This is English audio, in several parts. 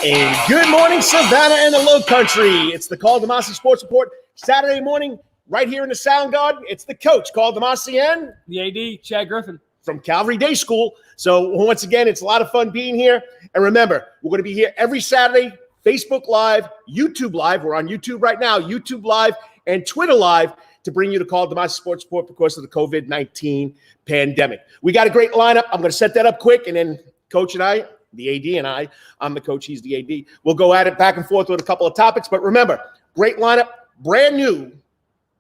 And good morning, Savannah and the Low Country. It's the Karl DeMasi Sports Report. Saturday morning, right here in the Sound Garden. It's the coach, Karl DeMasi, and the AD, Chad Griffin. From Calvary Day School. So once again, it's a lot of fun being here. And remember, we're going to be here every Saturday, Facebook Live, YouTube Live. We're on YouTube right now, YouTube Live, and Twitter Live to bring you the Karl DeMasi Sports Report because of the COVID-19 pandemic. We got a great lineup. I'm going to set that up quick, and then Coach and I, the AD and I'm the coach, he's the AD. We'll go at it back and forth with a couple of topics. But remember, great lineup, brand new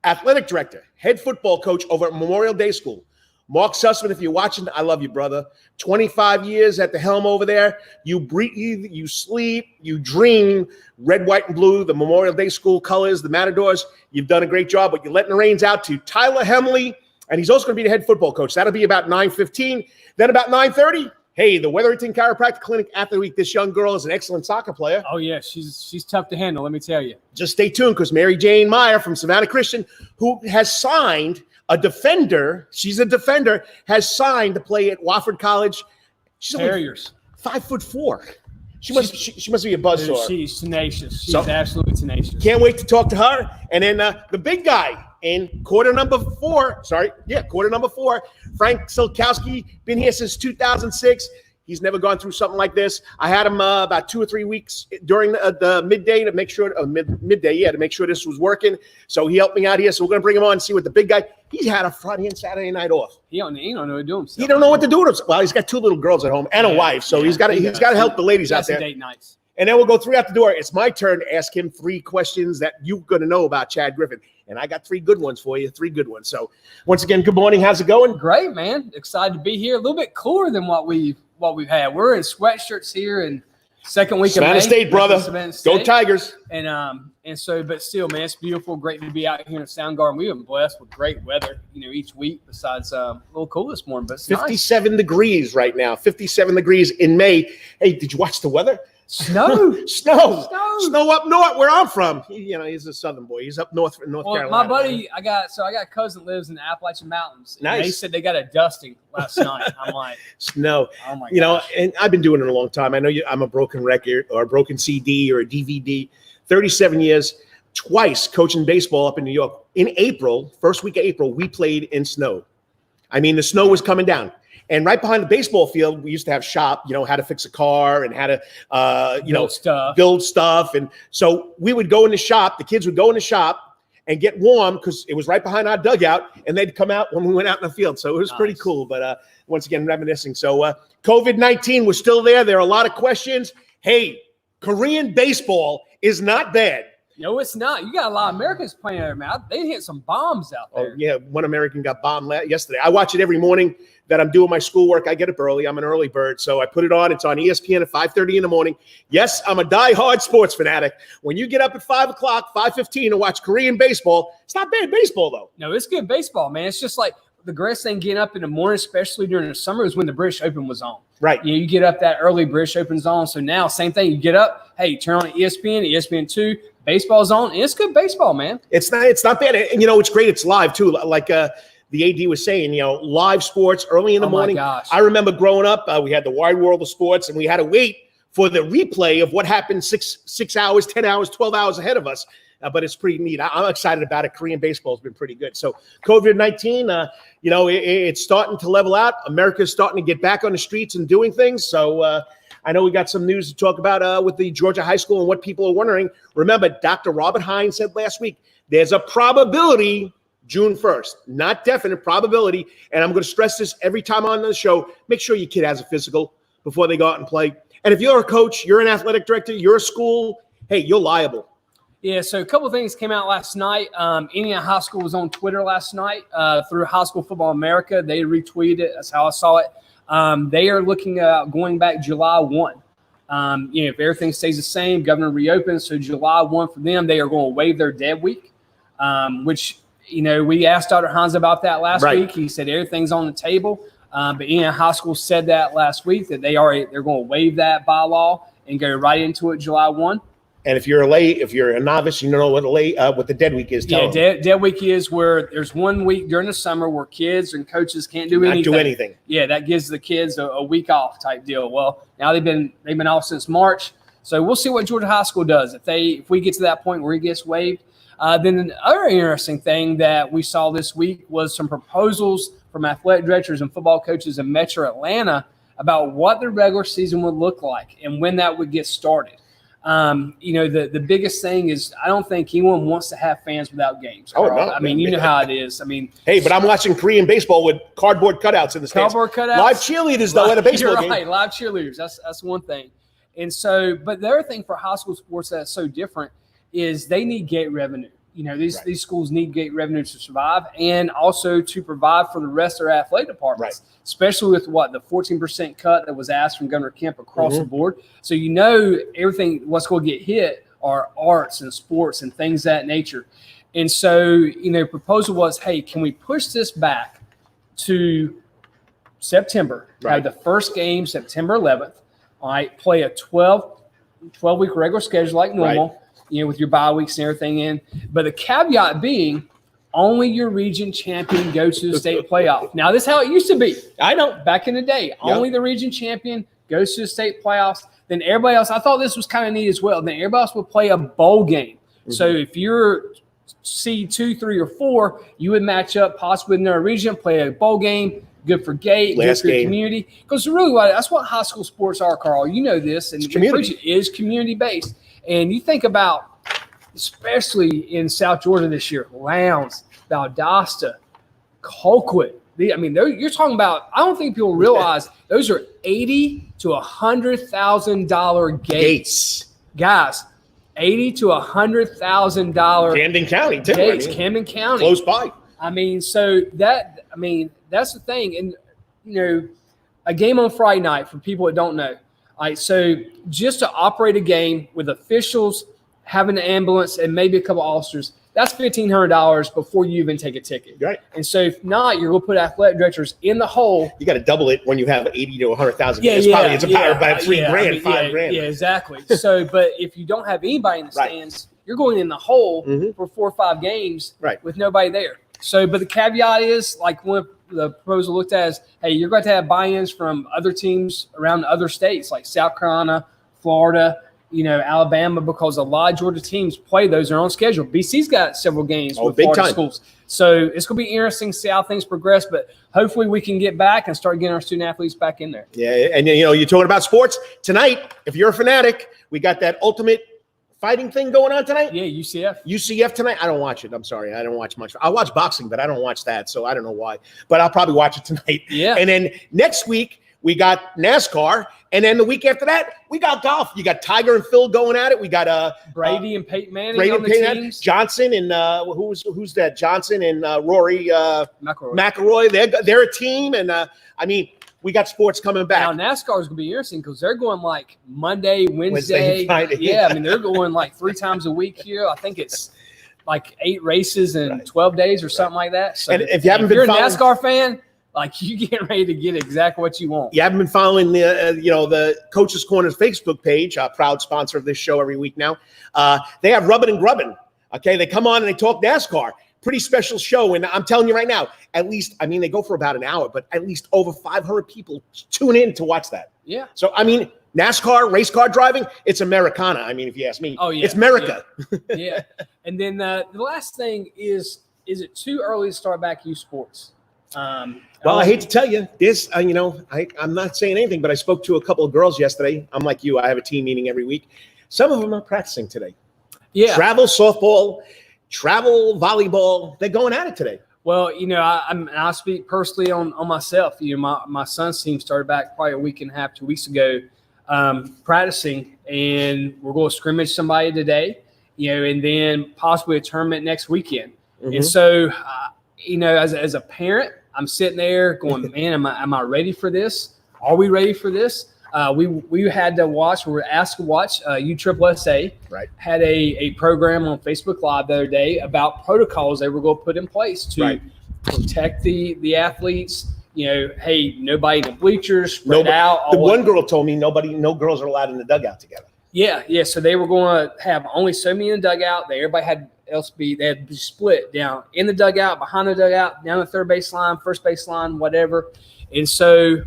athletic director, head football coach over at Memorial Day School. Mark Sussman, if you're watching, I love you, brother. 25 years at the helm over there. You breathe, you sleep, you dream red, white, and blue, the Memorial Day School colors, the Matadors. You've done a great job, but you're letting the reins out to Tyler Helmly, and he's also going to be the head football coach. That'll be about 9:15. Then about 9:30, hey, the Wetherington Chiropractic Clinic Athlete of the Week. This young girl is an excellent soccer player. Oh, yeah, she's tough to handle, let me tell you. Just stay tuned because Mary Jane Meyer from Savannah Christian, who has signed a defender, she's a defender, has signed to play at Wofford College. She's Terriers. Like 5'4". She must be a buzzsaw. She's tenacious. She's absolutely tenacious. Can't wait to talk to her. And then the big guy in quarter number four, Frank Sulkowski, been here since 2006. He's never gone through something like this. I had him about 2 or 3 weeks during the midday to make sure to make sure this was working. So he helped me out here. So we're gonna bring him on and see what the big guy. He's had a Friday and Saturday night off. He don't know what to do himself. He don't know what to do with himself. Well, he's got 2 little girls at home and a wife, so he's got to help the ladies out there. Date nights. And then we'll go 3 out the door. It's my turn to ask him 3 questions that you're going to know about Chad Griffin. And I got 3 good ones for you, 3 good ones. So once again, good morning. How's it going? Great, man. Excited to be here. A little bit cooler than what we've had. We're in sweatshirts here and second week Savannah of May. State, brother. Go Tigers. And so, but still, man, it's beautiful. Great to be out here in the Sound Garden. We've been blessed with great weather, each week. Besides a little cool this morning, but it's 57 degrees right now. 57 degrees in May. Hey, did you watch the weather? Snow up north where I'm from. He's a southern boy. He's up north in North Carolina. My buddy, I got a cousin that lives in the Appalachian Mountains. Nice. They said they got a dusting last night. I'm like, snow. Oh my gosh. And I've been doing it a long time. I know I'm a broken record or a broken CD or a DVD. 37 years, twice coaching baseball up in New York. In April, first week of April, we played in snow. I mean, the snow was coming down. And right behind the baseball field, we used to have shop, how to fix a car and how to, build stuff. And so we would go in the shop, the kids would go in the shop and get warm because it was right behind our dugout and they'd come out when we went out in the field. So it was pretty cool. But once again, reminiscing. So COVID-19 was still there. There are a lot of questions. Hey, Korean baseball is not bad. No, it's not. You got a lot of Americans playing there, man. They hit some bombs out there. Oh, yeah. One American got bombed yesterday. I watch it every morning that I'm doing my schoolwork. I get up early. I'm an early bird. So I put it on. It's on ESPN at 5:30 in the morning. Yes, I'm a diehard sports fanatic. When you get up at 5 o'clock, 5:15 to watch Korean baseball, it's not bad baseball, though. No, it's good baseball, man. It's just like the greatest thing getting up in the morning, especially during the summer, is when the British Open was on. Right. You get up that early, British Open's on. So now, same thing. You get up, hey, turn on ESPN, ESPN2, baseball's on, and it's good baseball, man. It's not bad. And, it's great. It's live, too. Like the AD was saying, live sports early in the morning. Gosh. I remember growing up, we had the wide world of sports, and we had to wait for the replay of what happened 6 hours, 10 hours, 12 hours ahead of us. But it's pretty neat. I'm excited about it. Korean baseball has been pretty good. So COVID-19, it's starting to level out. America's starting to get back on the streets and doing things. So I know we got some news to talk about with the Georgia High School and what people are wondering. Remember, Dr. Robert Hines said last week, there's a probability June 1st, not definite probability. And I'm going to stress this every time on the show. Make sure your kid has a physical before they go out and play. And if you're a coach, you're an athletic director, you're a school, hey, you're liable. Yeah, so a couple of things came out last night. Indiana High School was on Twitter last night through High School Football America. They retweeted it. That's how I saw it. They are looking at going back July 1. If everything stays the same, governor reopens. So July 1 for them, they are going to waive their dead week, which, we asked Dr. Hines about that last week. He said everything's on the table. But Indiana High School said that last week that they're going to waive that by law and go right into it July 1. And if you're a novice, you know what the dead week is. Dead week is where there's 1 week during the summer where kids and coaches can't do anything. Yeah, that gives the kids a week off type deal. Well, now they've been off since March, So we'll see what Georgia High School does. If we get to that point where he gets waived. Then another interesting thing that we saw this week was some proposals from athletic directors and football coaches in Metro Atlanta about what the regular season would look like and when that would get started. The biggest thing is I don't think anyone wants to have fans without games. Carl. Oh, no. I mean, you know how it is. I mean, hey, but I'm watching Korean baseball with cardboard cutouts in the stands. Cardboard cutouts. Live cheerleaders, though, at a baseball You're game. right, live cheerleaders. That's one thing. And so, but the other thing for high school sports that's so different is they need gate revenue. These schools need gate revenue to survive and also to provide for the rest of their athletic departments, especially with the 14% cut that was asked from Governor Kemp across the board. So, everything what's going to get hit are arts and sports and things of that nature. And so, proposal was, hey, can we push this back to September? Have the first game September 11th. All right, play a 12-week regular schedule like normal. Right. With your bye weeks and everything in. But the caveat being, only your region champion goes to the state playoff. Now, this is how it used to be. I know. Back in the day, only the region champion goes to the state playoffs. Then everybody else, I thought this was kind of neat as well. Then everybody else would play a bowl game. Mm-hmm. So if you're seed 2, 3, or 4, you would match up possibly in their region, play a bowl game. Good for gate, good for your community. Because really, that's what high school sports are, Carl. You know this. And it is community-based. And you think about, especially in South Georgia this year, Lowndes, Valdosta, Colquitt. You're talking about. I don't think people realize those are $80,000 to $100,000 gates, guys. $80,000 to $100,000. Camden County, too. Gates, Camden County, close by. That's the thing, and a game on Friday night for people that don't know. All right, so just to operate a game with officials, having an ambulance, and maybe a couple officers, that's $1,500 before you even take a ticket. Right. And so if not, you're going to put athletic directors in the hole. You got to double it when you have 80 to 100,000. It's about $3,000, $5,000. Yeah, exactly. So, but if you don't have anybody in the stands, you're going in the hole for 4 or 5 games with nobody there. So, but the caveat is, like one of the proposal looked at is, hey, you're going to have buy-ins from other teams around other states like South Carolina, Florida, Alabama, because a lot of Georgia teams play those. They're on schedule. BC's got several games with Florida schools. So it's going to be interesting to see how things progress, but hopefully we can get back and start getting our student athletes back in there. Yeah, and you're talking about sports. Tonight, if you're a fanatic, we got that ultimate fighting thing going on tonight? Yeah, UCF. UCF tonight? I don't watch it. I'm sorry. I don't watch much. I watch boxing, but I don't watch that, so I don't know why. But I'll probably watch it tonight. Yeah. And then next week, we got NASCAR. And then the week after that, we got golf. You got Tiger and Phil going at it. We got Brady and Peyton Manning on the teams. Johnson and who's that? Johnson and Rory McIlroy. They're a team. And, we got sports coming back. Now, NASCAR is going to be interesting because they're going like Monday, Wednesday. Friday. Yeah, they're going like 3 times a week here. I think it's like 8 races in 12 days or something like that. So and if you're a NASCAR fan, like you get ready to get exactly what you want. You haven't been following the Coach's Corners Facebook page, a proud sponsor of this show every week now. They have Rubbin' and Grubbin'. Okay, they come on and they talk NASCAR. Pretty special show. And I'm telling you right now, at least, they go for about an hour, but at least over 500 people tune in to watch that. Yeah. So, NASCAR, race car driving, it's Americana. If you ask me. Oh, yeah. It's America. Yeah. And then the last thing is it too early to start back youth sports? Well, I hate to tell you this, I'm not saying anything, but I spoke to a couple of girls yesterday. I'm like you. I have a team meeting every week. Some of them are practicing today. Yeah. Travel softball, travel volleyball. They're going at it today. Well, I speak personally on myself. My son's team started back probably a week and a half, 2 weeks ago, practicing, and we're going to scrimmage somebody today, and then possibly a tournament next weekend. Mm-hmm. And so, as a parent, I'm sitting there going, man, am I ready for this? Are we ready for this? We had to watch. We were asked to watch. USSSA had a program on Facebook Live the other day about protocols they were going to put in place to protect the athletes. Hey, nobody in the bleachers, spread out. One girl told me no girls are allowed in the dugout together. Yeah. So they were going to have only so many in the dugout. Everybody had they had to be split down in the dugout, behind the dugout, down the third baseline, first baseline, whatever. And so,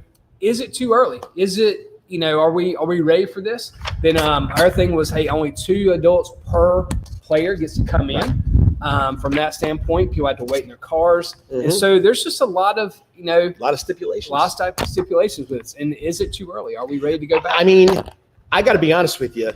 is it too early? Is it? are we ready for this? Then our thing was, hey, only 2 adults per player gets to come in. From that standpoint, people had to wait in their cars, and so there's just a lot of stipulations, with this. And is it too early? Are we ready to go back? I mean, I got to be honest with you.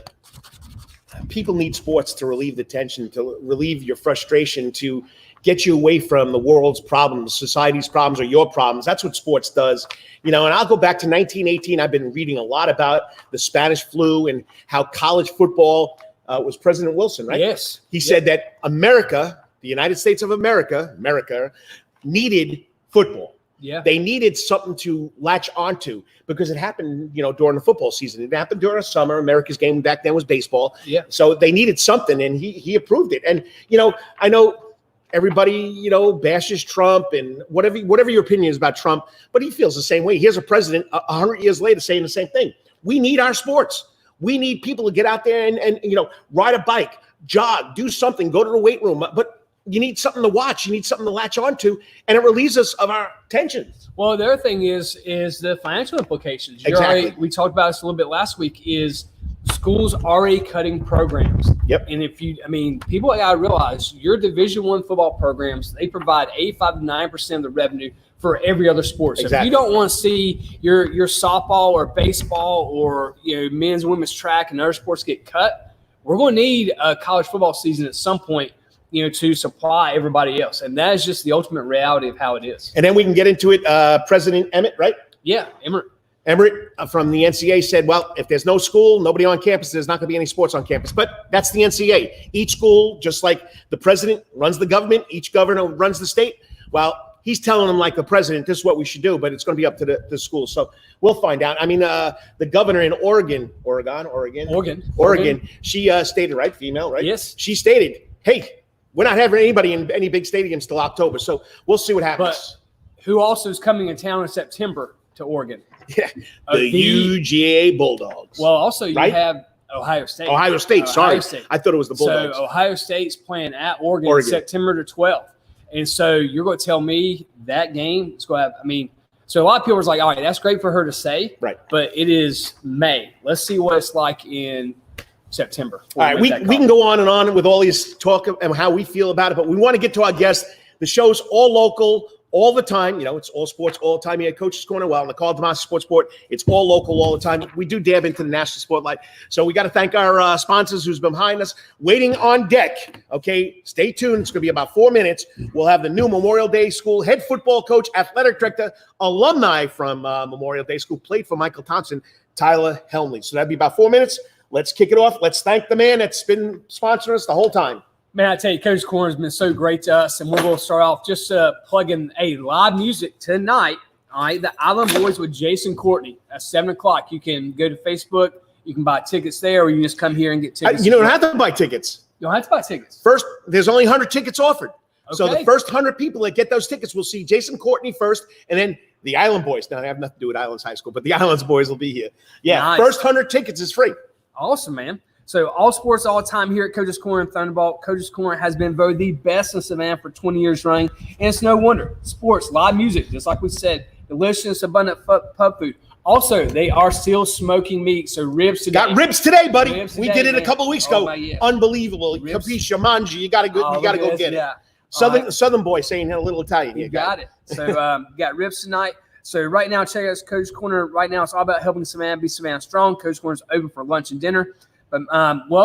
People need sports to relieve the tension, to relieve your frustration, to get you away from the world's problems, society's problems, or your problems. That's what sports does. And I'll go back to 1918. I've been reading a lot about the Spanish flu and how college football was President Wilson, right? Yes. He said that America, the United States of America, needed football. Yeah. They needed something to latch onto because it happened, during the football season. It happened during the summer. America's game back then was baseball. Yeah. So they needed something, and he approved it. And, I know everybody, bashes Trump and whatever your opinion is about Trump, but he feels the same way. Here's a president 100 years later saying the same thing. We need our sports. We need people to get out there and ride a bike, jog, do something, go to the weight room. But you need something to watch. You need something to latch onto, and it relieves us of our tensions. Well, the other thing is the financial implications. Exactly. We talked about this a little bit last week. Is schools already cutting programs? Yep. And people gotta realize your Division I football programs, they provide 85 to 9% of the revenue for every other sport. So exactly. If you don't want to see your softball or baseball or men's and women's track and other sports get cut, we're going to need a college football season at some point, to supply everybody else. And that is just the ultimate reality of how it is. And then we can get into it. President Emmett, right? Yeah, Emmett from the NCAA said, well, if there's no school, nobody on campus, there's not going to be any sports on campus. But that's the NCAA. Each school, just like the president runs the government, each governor runs the state. Well, he's telling them, like the president, this is what we should do, but it's going to be up to the school. So we'll find out. I mean, the governor in Oregon, she stated, right, female, right? Yes. She stated, hey, we're not having anybody in any big stadiums till October. So we'll see what happens. But who also is coming in town in September to Oregon? Yeah, the UGA Bulldogs. Well, also you have Ohio State. Ohio State. I thought it was the Bulldogs. So Ohio State's playing at Oregon. September the 12th. And so you're going to tell me that game is going to have, so a lot of people are like, all right, that's great for her to say. Right. But it is May. Let's see what it's like in September. All right, we can go on with all these talk and how we feel about it, but we want to get to our guest. The show's all local, all the time. It's all sports all the time. You had Coach's Corner, well, in the Karl DeMasi Sports Sport, it's all local all the time. We do dab into the national spotlight. So we got to thank our sponsors who's been behind us, waiting on deck. Okay, stay tuned. It's going to be about 4 minutes. We'll have the new Memorial Day School head football coach, athletic director, alumni from Memorial Day School, played for Michael Thompson, Tyler Helmly. So that'd be about 4 minutes. Let's kick it off. Let's thank the man that's been sponsoring us the whole time. Man, I tell you, Coach's Corner has been so great to us, and we're going to start off just plugging live music tonight. All right, the Island Boys with Jason Courtney at 7 o'clock. You can go to Facebook. You can buy tickets there, or you can just come here and get tickets. You don't have to buy tickets. You don't have to buy tickets. First, there's only 100 tickets offered. Okay. So the first 100 people that get those tickets will see Jason Courtney first, and then the Island Boys. Now, I have nothing to do with Islands High School, but the Islands Boys will be here. Yeah, nice. First 100 tickets is free. Awesome, man. So all sports all the time here at Coach's Corner and Thunderbolt. Coach's Corner has been voted the best in Savannah for 20 years running, and it's no wonder. Sports, live music, just like we said, delicious, abundant pub food. Also, they are still smoking meat, so ribs today. Got ribs today, buddy. We did it a couple of weeks ago. Unbelievable. Capisce, mangi. You got to go get it. Southern boy saying a little Italian. You got it. So got ribs tonight. So right now, check out Coach's Corner. Right now, it's all about helping Savannah be Savannah strong. Coach's Corner is open for lunch and dinner. But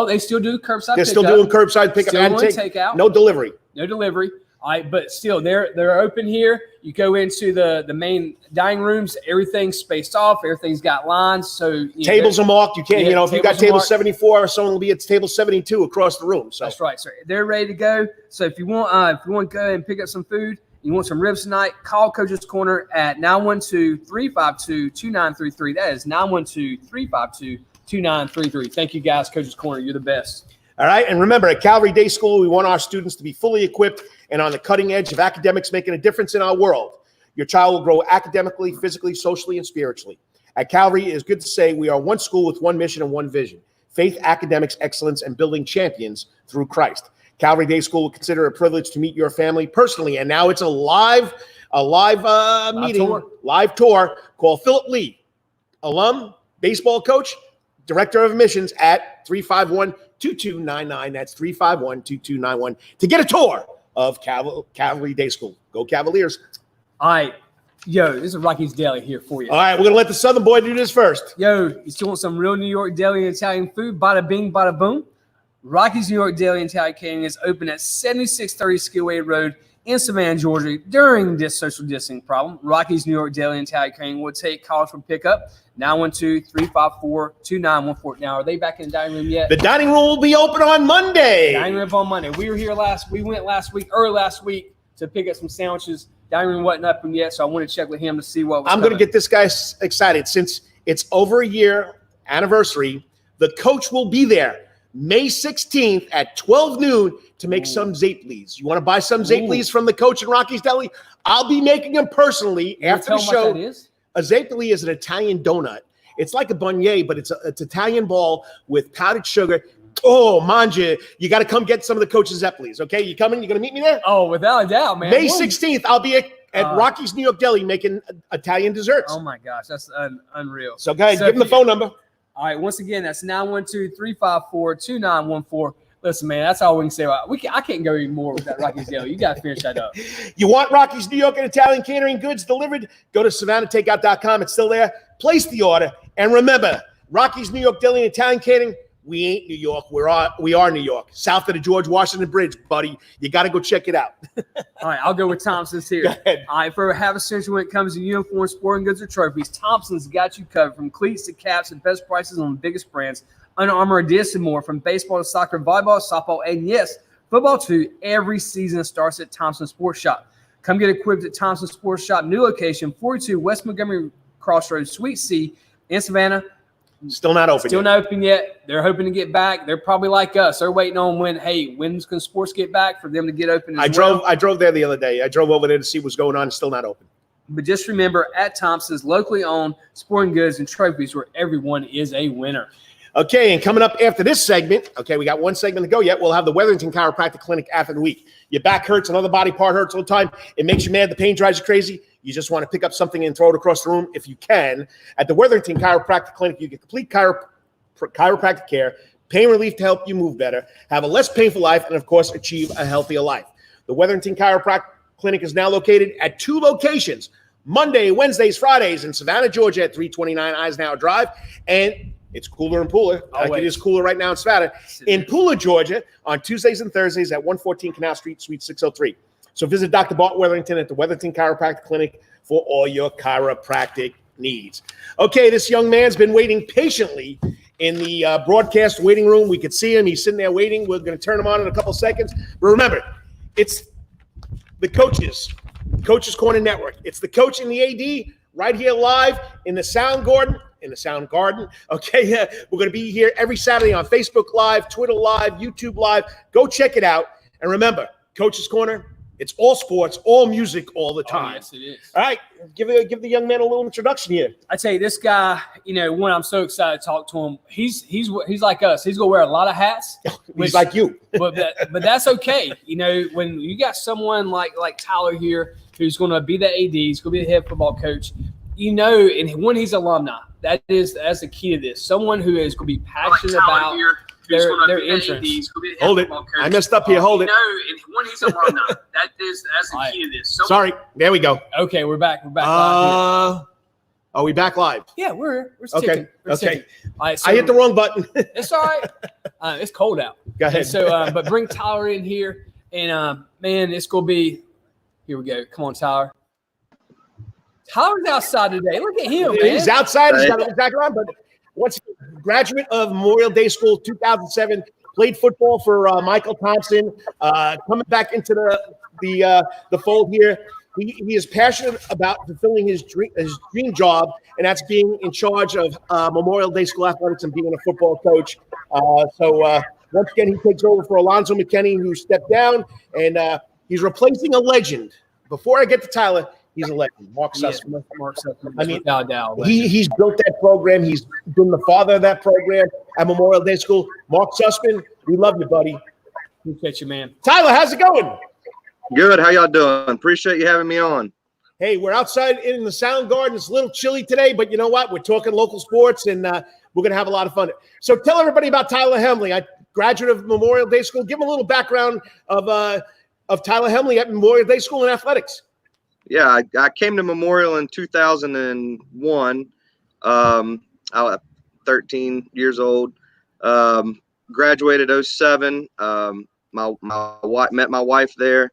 they still do curbside. They're still doing curbside pickup and takeout. No delivery. No delivery. All right, but still, they're open here. You go into the main dining rooms. Everything's spaced off. Everything's got lines. So tables are marked. You can't. If you got table 74, someone will be at table 72 across the room. So that's right. So they're ready to go. So if you want to go and pick up some food, you want some ribs tonight, call Coach's Corner at 912-352-2933. That is 912-352-2933. Thank you, guys. Coach's Corner, you're the best. All right, and remember, at Calvary Day School, we want our students to be fully equipped and on the cutting edge of academics, making a difference in our world. Your child will grow academically, physically, socially, and spiritually. At Calvary, it is good to say we are one school with one mission and one vision: faith, academics, excellence, and building champions through Christ. Calvary Day School will consider a privilege to meet your family personally, and now it's a live meeting, live tour. Call Philip Lee, alum, baseball coach, director of admissions at 351-2299. That's 351-2291 to get a tour of Cavalry Day School. Go Cavaliers. All right. Yo, this is Rocky's Deli here for you. All right, we're going to let the Southern boy do this first. Yo, you still want some real New York deli and Italian food? Bada bing, bada boom. Rocky's New York Deli and Italian Catering is open at 7630 Skidway Road in Savannah, Georgia. During this social distancing problem, Rocky's New York Deli and Italian Catering will take calls for pickup. 912-354-2914. Now, are they back in the dining room yet? The dining room will be open on Monday. Dining room on Monday. We were here we went last week to pick up some sandwiches. Dining room wasn't open yet, so I want to check with him to see what was I'm going to get this guy excited. Since it's over a year anniversary, the coach will be there May 16th at 12 noon to make some Zapleys. You want to buy some Zapleys from the coach in Rocky's Deli? I'll be making them personally after the show. What that is? A Zapley is an Italian donut. It's like a beignet, but it's Italian ball with powdered sugar. Oh, manja. You got to come get some of the coach's Zapleys, okay? You coming? You going to meet me there? Oh, without a doubt, man. May 16th, I'll be at Rocky's New York Deli making Italian desserts. Oh, my gosh. That's unreal. So, guys, give him the phone number. All right. Once again, that's 912-354-2914. Listen, man, that's all we can say. I can't go anymore with that Rocky's Deli. You got to finish that up. You want Rocky's New York and Italian catering goods delivered? Go to SavannahTakeout.com. It's still there. Place the order. And remember, Rocky's New York Deli and Italian catering, we ain't New York. We are New York. South of the George Washington Bridge, buddy. You got to go check it out. All right, I'll go with Thompson's here. Go ahead. All right, for half a century when it comes to uniforms, sporting goods, or trophies, Thompson's got you covered from cleats to caps and best prices on the biggest brands. Under Armour, Adidas, and more. From baseball to soccer, volleyball, softball, and yes, football too. Every season starts at Thompson Sports Shop. Come get equipped at Thompson Sports Shop, new location, 42 West Montgomery Crossroads, Suite C in Savannah. Still not open yet. They're hoping to get back. They're probably like us. They're waiting on when's can sports get back for them to get open as well. I drove there the other day. I drove over there to see what's going on. It's still not open. But just remember, at Thompson's, locally owned sporting goods and trophies where everyone is a winner. Okay, and coming up after this segment, okay, we got one segment to go yet. We'll have the Wetherington Chiropractic Clinic after the week. Your back hurts, another body part hurts all the time. It makes you mad. The pain drives you crazy. You just want to pick up something and throw it across the room if you can. At the Wetherington Chiropractic Clinic, you get complete chiropractic care, pain relief to help you move better, have a less painful life, and, of course, achieve a healthier life. The Wetherington Chiropractic Clinic is now located at 2 locations, Monday, Wednesdays, Fridays in Savannah, Georgia at 329 Eisenhower Drive, and it's cooler in Pooler. Like it is cooler right now in Savannah. In Pooler, Georgia, on Tuesdays and Thursdays at 114 Canal Street, Suite 603. So visit Dr. Bart Wetherington at the Wetherington Chiropractic Clinic for all your chiropractic needs. Okay, this young man's been waiting patiently in the broadcast waiting room. We could see him. He's sitting there waiting. We're going to turn him on in a couple seconds. But remember, it's the Coach's Corner Network. It's the coach and the AD right here live in the Sound Garden. Okay, we're going to be here every Saturday on Facebook Live, Twitter Live, YouTube Live. Go check it out. And remember, Coach's Corner, it's all sports, all music, all the time. Oh, yes, it is. All right, give the young man a little introduction here. I tell you, this guy, I'm so excited to talk to him. He's like us. He's going to wear a lot of hats. He's like you. but that's okay. When you got someone like Tyler here who's going to be the AD, he's going to be the head football coach, and when he's alumni, that's the key to this. Someone who is going to be passionate about their entrance. Hold it. I messed up here. Hold it. And when he's alumni, that's the key to this. Sorry. There we go. Okay, we're back. We're back live. Are we back live? Yeah, we're okay. We're okay. All right, so I hit the wrong button. It's all right. It's cold out. Go ahead. And so, but bring Tyler in here, and man, it's gonna be. Here we go. Come on, Tyler. Tyler's outside today. Look at him, man. He's outside. He's got a jacket on, but once graduate of Memorial Day School 2007, played football for Michael Thompson. Coming back into the fold here. He is passionate about fulfilling his dream job, and that's being in charge of Memorial Day School athletics and being a football coach. So once again, he takes over for Alonzo McKinney, who stepped down, and he's replacing a legend. Before I get to Tyler, he's a legend. Mark Sussman. I mean, he's built that program. He's been the father of that program at Memorial Day School. Mark Sussman, we love you, buddy. Appreciate you, man. Tyler, how's it going? Good. How y'all doing? Appreciate you having me on. Hey, we're outside in the Sound Garden. It's a little chilly today, but you know what? We're talking local sports, and we're going to have a lot of fun. So tell everybody about Tyler Helmly. I graduate of Memorial Day School. Give them a little background of Tyler Helmly at Memorial Day School in athletics. Yeah, I came to Memorial in 2001. I was 13 years old. Graduated 07. My wife met my wife there.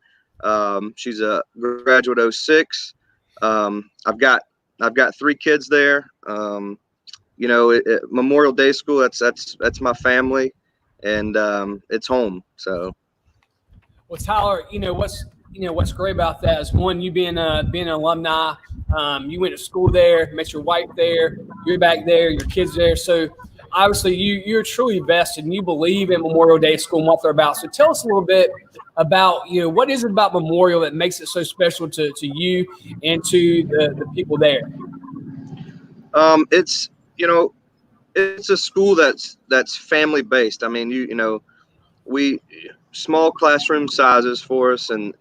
She's a graduate 06. I've got 3 kids there. Memorial Day School, that's my family, and it's home. So, well, Tyler, what's great about that is, one, you being an alumni. You went to school there, met your wife there, you're back there, your kids there. So obviously you're truly vested and you believe in Memorial Day School and what they're about. So tell us a little bit about, what is it about Memorial that makes it so special to you and to the people there? It's a school that's family based. I mean, we small classroom sizes for us, and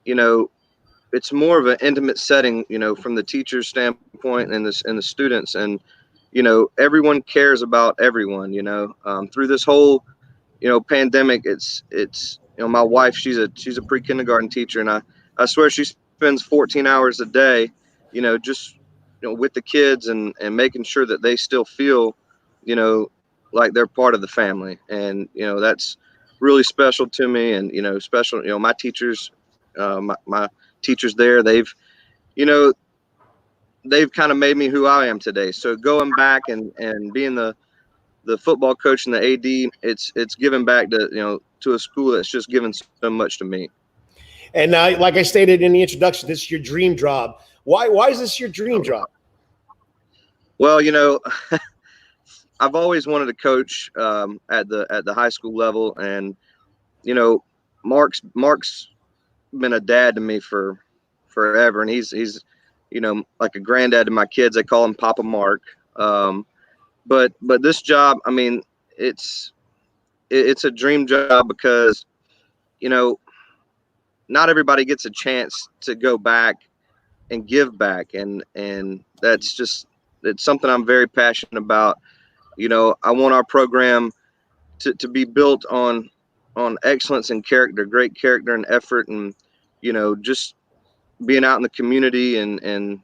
it's more of an intimate setting, from the teacher's standpoint and the students, and everyone cares about everyone. Through this whole pandemic, it's my wife, she's a pre-kindergarten teacher, and I swear she spends 14 hours a day just with the kids and making sure that they still feel like they're part of the family. And that's really special to me. And special, my teachers, my teachers there, they've kind of made me who I am today. So going back and being the football coach and the AD, it's given back to a school that's just given so much to me. And like I stated in the introduction, this is your dream job. Why is this your dream job? Well, I've always wanted to coach at the high school level, and Mark's been a dad to me for forever, and he's like a granddad to my kids. They call him Papa Mark. But this job, I mean, it's a dream job because not everybody gets a chance to go back and give back, and it's something I'm very passionate about. I want our program to be built on excellence and character, great character and effort, and just being out in the community, and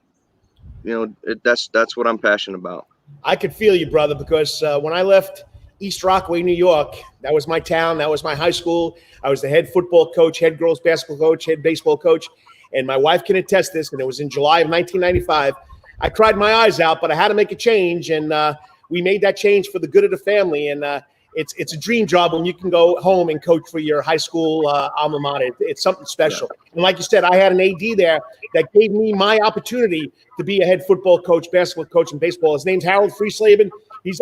that's what I'm passionate about. I could feel you, brother, because when I left East Rockaway, New York, that was my town, that was my high school. I was the head football coach, head girls basketball coach, head baseball coach, and my wife can attest this, and it was in July of 1995. I cried my eyes out, but I had to make a change, and we made that change for the good of the family. And it's a dream job when you can go home and coach for your high school alma mater. It's something special. Yeah. And like you said, I had an AD there that gave me my opportunity to be a head football coach, basketball coach, and baseball. His name's Harold Freeslaben.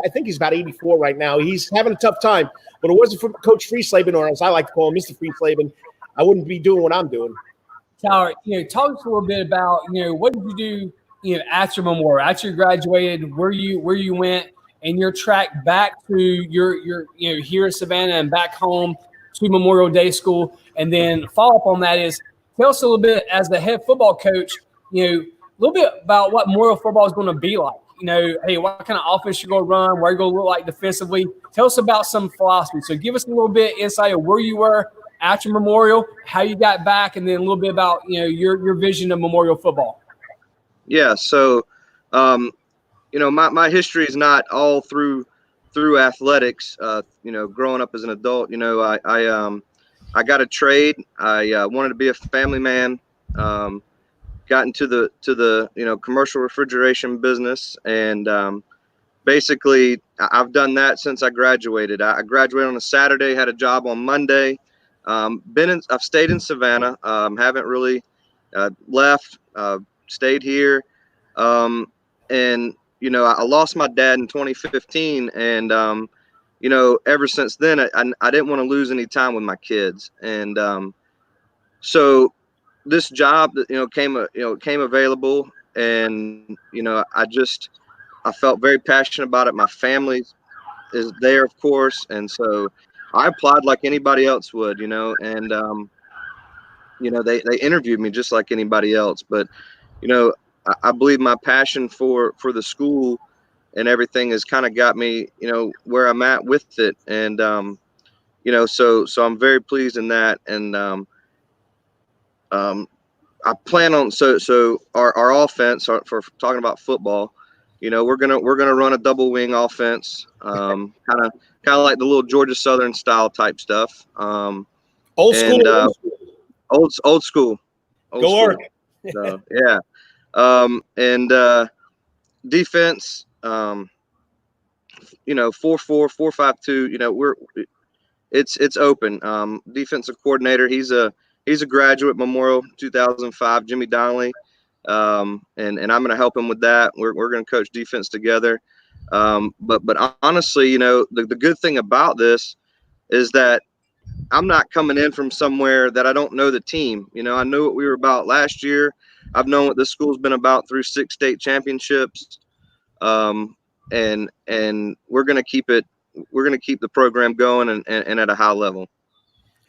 I think he's about 84 right now. He's having a tough time. But it wasn't for Coach Freeslaben, or as I like to call him, Mr. Freeslaben, I wouldn't be doing what I'm doing. Tyler, talk to us a little bit about, what did you do, after Memorial, after you graduated, where you went, and your track back to your here in Savannah and back home to Memorial Day School. And then follow up on that is, tell us a little bit as the head football coach, a little bit about what Memorial football is going to be like. Hey, what kind of offense you're going to run, what you're going to look like defensively. Tell us about some philosophy. So give us a little bit insight of where you were after Memorial, how you got back, and then a little bit about your vision of Memorial football. Yeah, so my history is not all through athletics. Growing up as an adult, I got a trade. I wanted to be a family man. Got into the commercial refrigeration business, and basically I've done that since I graduated. I graduated on a Saturday, had a job on Monday. I've stayed in Savannah. Haven't really left. Stayed here, and I lost my dad in 2015, and ever since then I didn't want to lose any time with my kids, and so this job that came available, and I felt very passionate about it. My family is there, of course, and so I applied like anybody else would, and they interviewed me just like anybody else. But, I believe my passion for the school and everything has kind of got me, where I'm at with it. And, so I'm very pleased in that. And I plan on, so our offense, for talking about football, we're gonna run a double wing offense, kind of like the little Georgia Southern style type stuff. Old school. Old school. Go work. So, yeah. And defense, 4-4, 4-5-2. It's open. Defensive coordinator, he's a graduate, Memorial 2005, Jimmy Donnelly, and I'm going to help him with that. We're going to coach defense together. But honestly, the good thing about this is that I'm not coming in from somewhere that I don't know the team. I know what we were about last year. I've known what this school's been about through 6 state championships. And we're going to keep it. We're going to keep the program going and at a high level.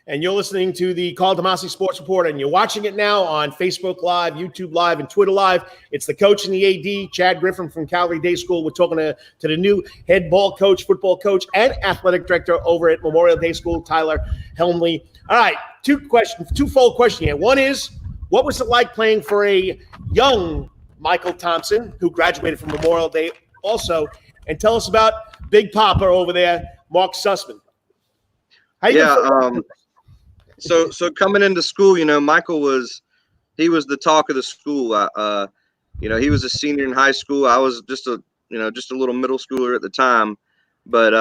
And you're listening to the Karl DeMasi Sports Report, and you're watching it now on Facebook Live, YouTube Live, and Twitter Live. It's the coach and the AD, Chad Griffin from Calvary Day School. We're talking to the new head ball coach, football coach, and athletic director over at Memorial Day School, Tyler Helmly. All right, twofold question here. One is, what was it like playing for a young Michael Thompson, who graduated from Memorial Day also? And tell us about Big Papa over there, Mark Sussman. So coming into school, Michael was the talk of the school. He was a senior in high school. I was just a little middle schooler at the time, but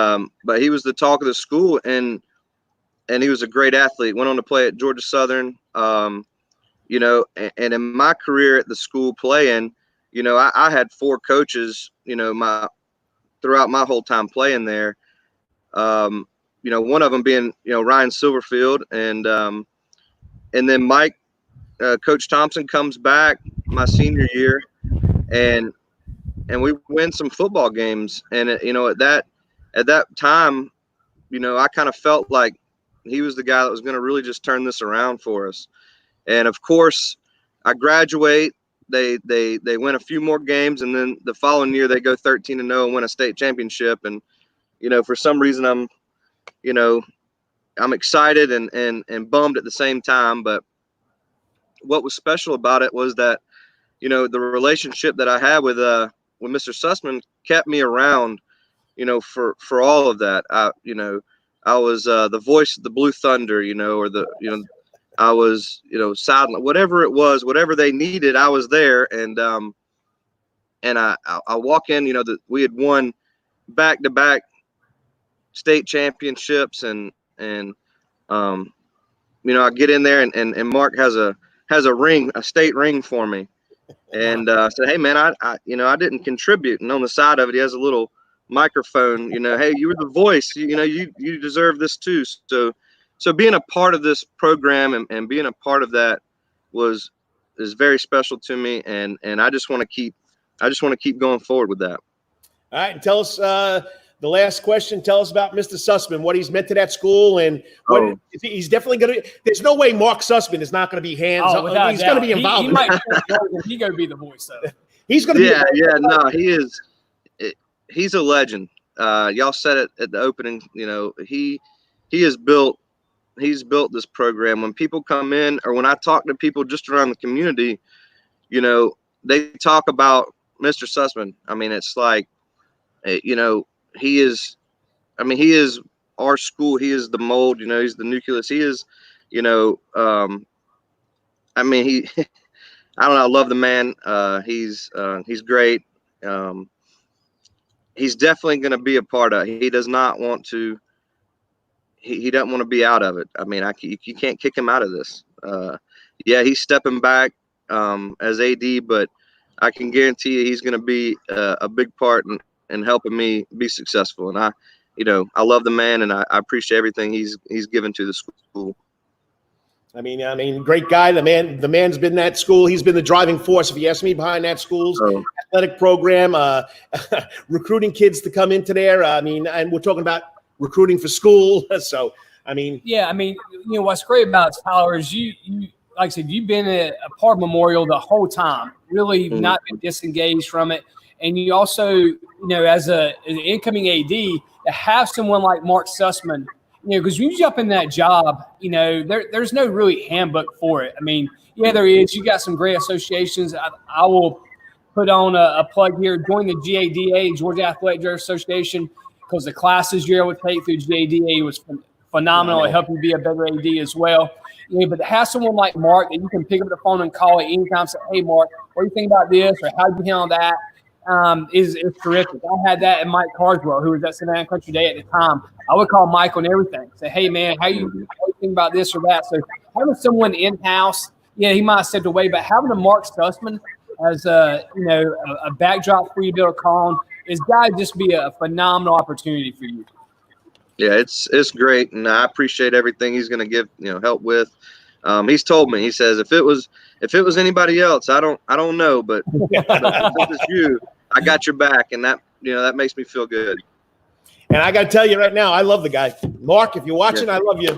he was the talk of the school, and he was a great athlete. Went on to play at Georgia Southern. And in my career at the school playing, I had 4 coaches, throughout my whole time playing there. One of them being, Ryan Silverfield, and then Mike, Coach Thompson comes back my senior year, and we win some football games. And at that time, I kind of felt like he was the guy that was going to really just turn this around for us. And of course, I graduate. They win a few more games, and then the following year they go 13-0 and win a state championship. And for some reason I'm excited and bummed at the same time. But what was special about it was that, the relationship that I had with Mr. Sussman kept me around, for all of that. I was the voice of the Blue Thunder, I was, silent, whatever it was, whatever they needed, I was there. And I walk in, we had won back-to-back state championships, and I get in there, and Mark has a ring, a state ring for me, and I said, hey man, I didn't contribute. And on the side of it, he has a little microphone, hey, you were the voice, you deserve this too. So being a part of this program and being a part of that is very special to me, and I just want to keep going forward with that. All right, and tell us the last question. Tell us about Mr. Sussman, what he's meant to that school, and he's definitely going to. There's no way Mark Sussman is not going to be hands-on. He's going to be involved. He might. He's going to be the voice, though. He's going to be. Yeah. No, he is. He's a legend. Y'all said it at the opening. He has built. He's built this program. When people come in, or when I talk to people just around the community, they talk about Mr. Sussman. I mean, it's like, he is our school. He is the mold, he's the nucleus. He is, I don't know. I love the man. He's great. He's definitely going to be a part of it. He does not want to, he doesn't want to be out of it. I mean, you can't kick him out of this. He's stepping back as AD, but I can guarantee you he's going to be a big part in helping me be successful. And I love the man, and I appreciate everything he's given to the school. I mean, great guy. The man's been at school. He's been the driving force, if you ask me, behind that school's athletic program, recruiting kids to come into there. And we're talking about recruiting for school. So, what's great about Tyler is you like I said, you've been a part of Memorial the whole time, really not been disengaged from it. And you also, as an incoming AD, to have someone like Mark Sussman, because when you jump in that job, there's no really handbook for it. I mean, yeah, there is. You got some great associations. I will put on a plug here. Join the GADA, Georgia Athletic Directors Association, because the classes you're able to take through GADA was phenomenal. It helped you be a better AD as well. But to have someone like Mark that you can pick up the phone and call at any time and say, hey, Mark, what do you think about this? Or how do you handle that? Is terrific. I had that in Mike Carswell, who was at Savannah Country Day at the time. I would call Mike on everything. Say, hey, man, how you think about this or that? So having someone in-house, he might have stepped away, but having a Mark Sussman as a backdrop for you to be able to call on is got to just be a phenomenal opportunity for you. Yeah, it's great, and I appreciate everything he's going to give help with. He's told me, he says, if it was anybody else, I don't know, but if it's you, I got your back, and that that makes me feel good. And I got to tell you right now, I love the guy, Mark. If you're watching, I love you.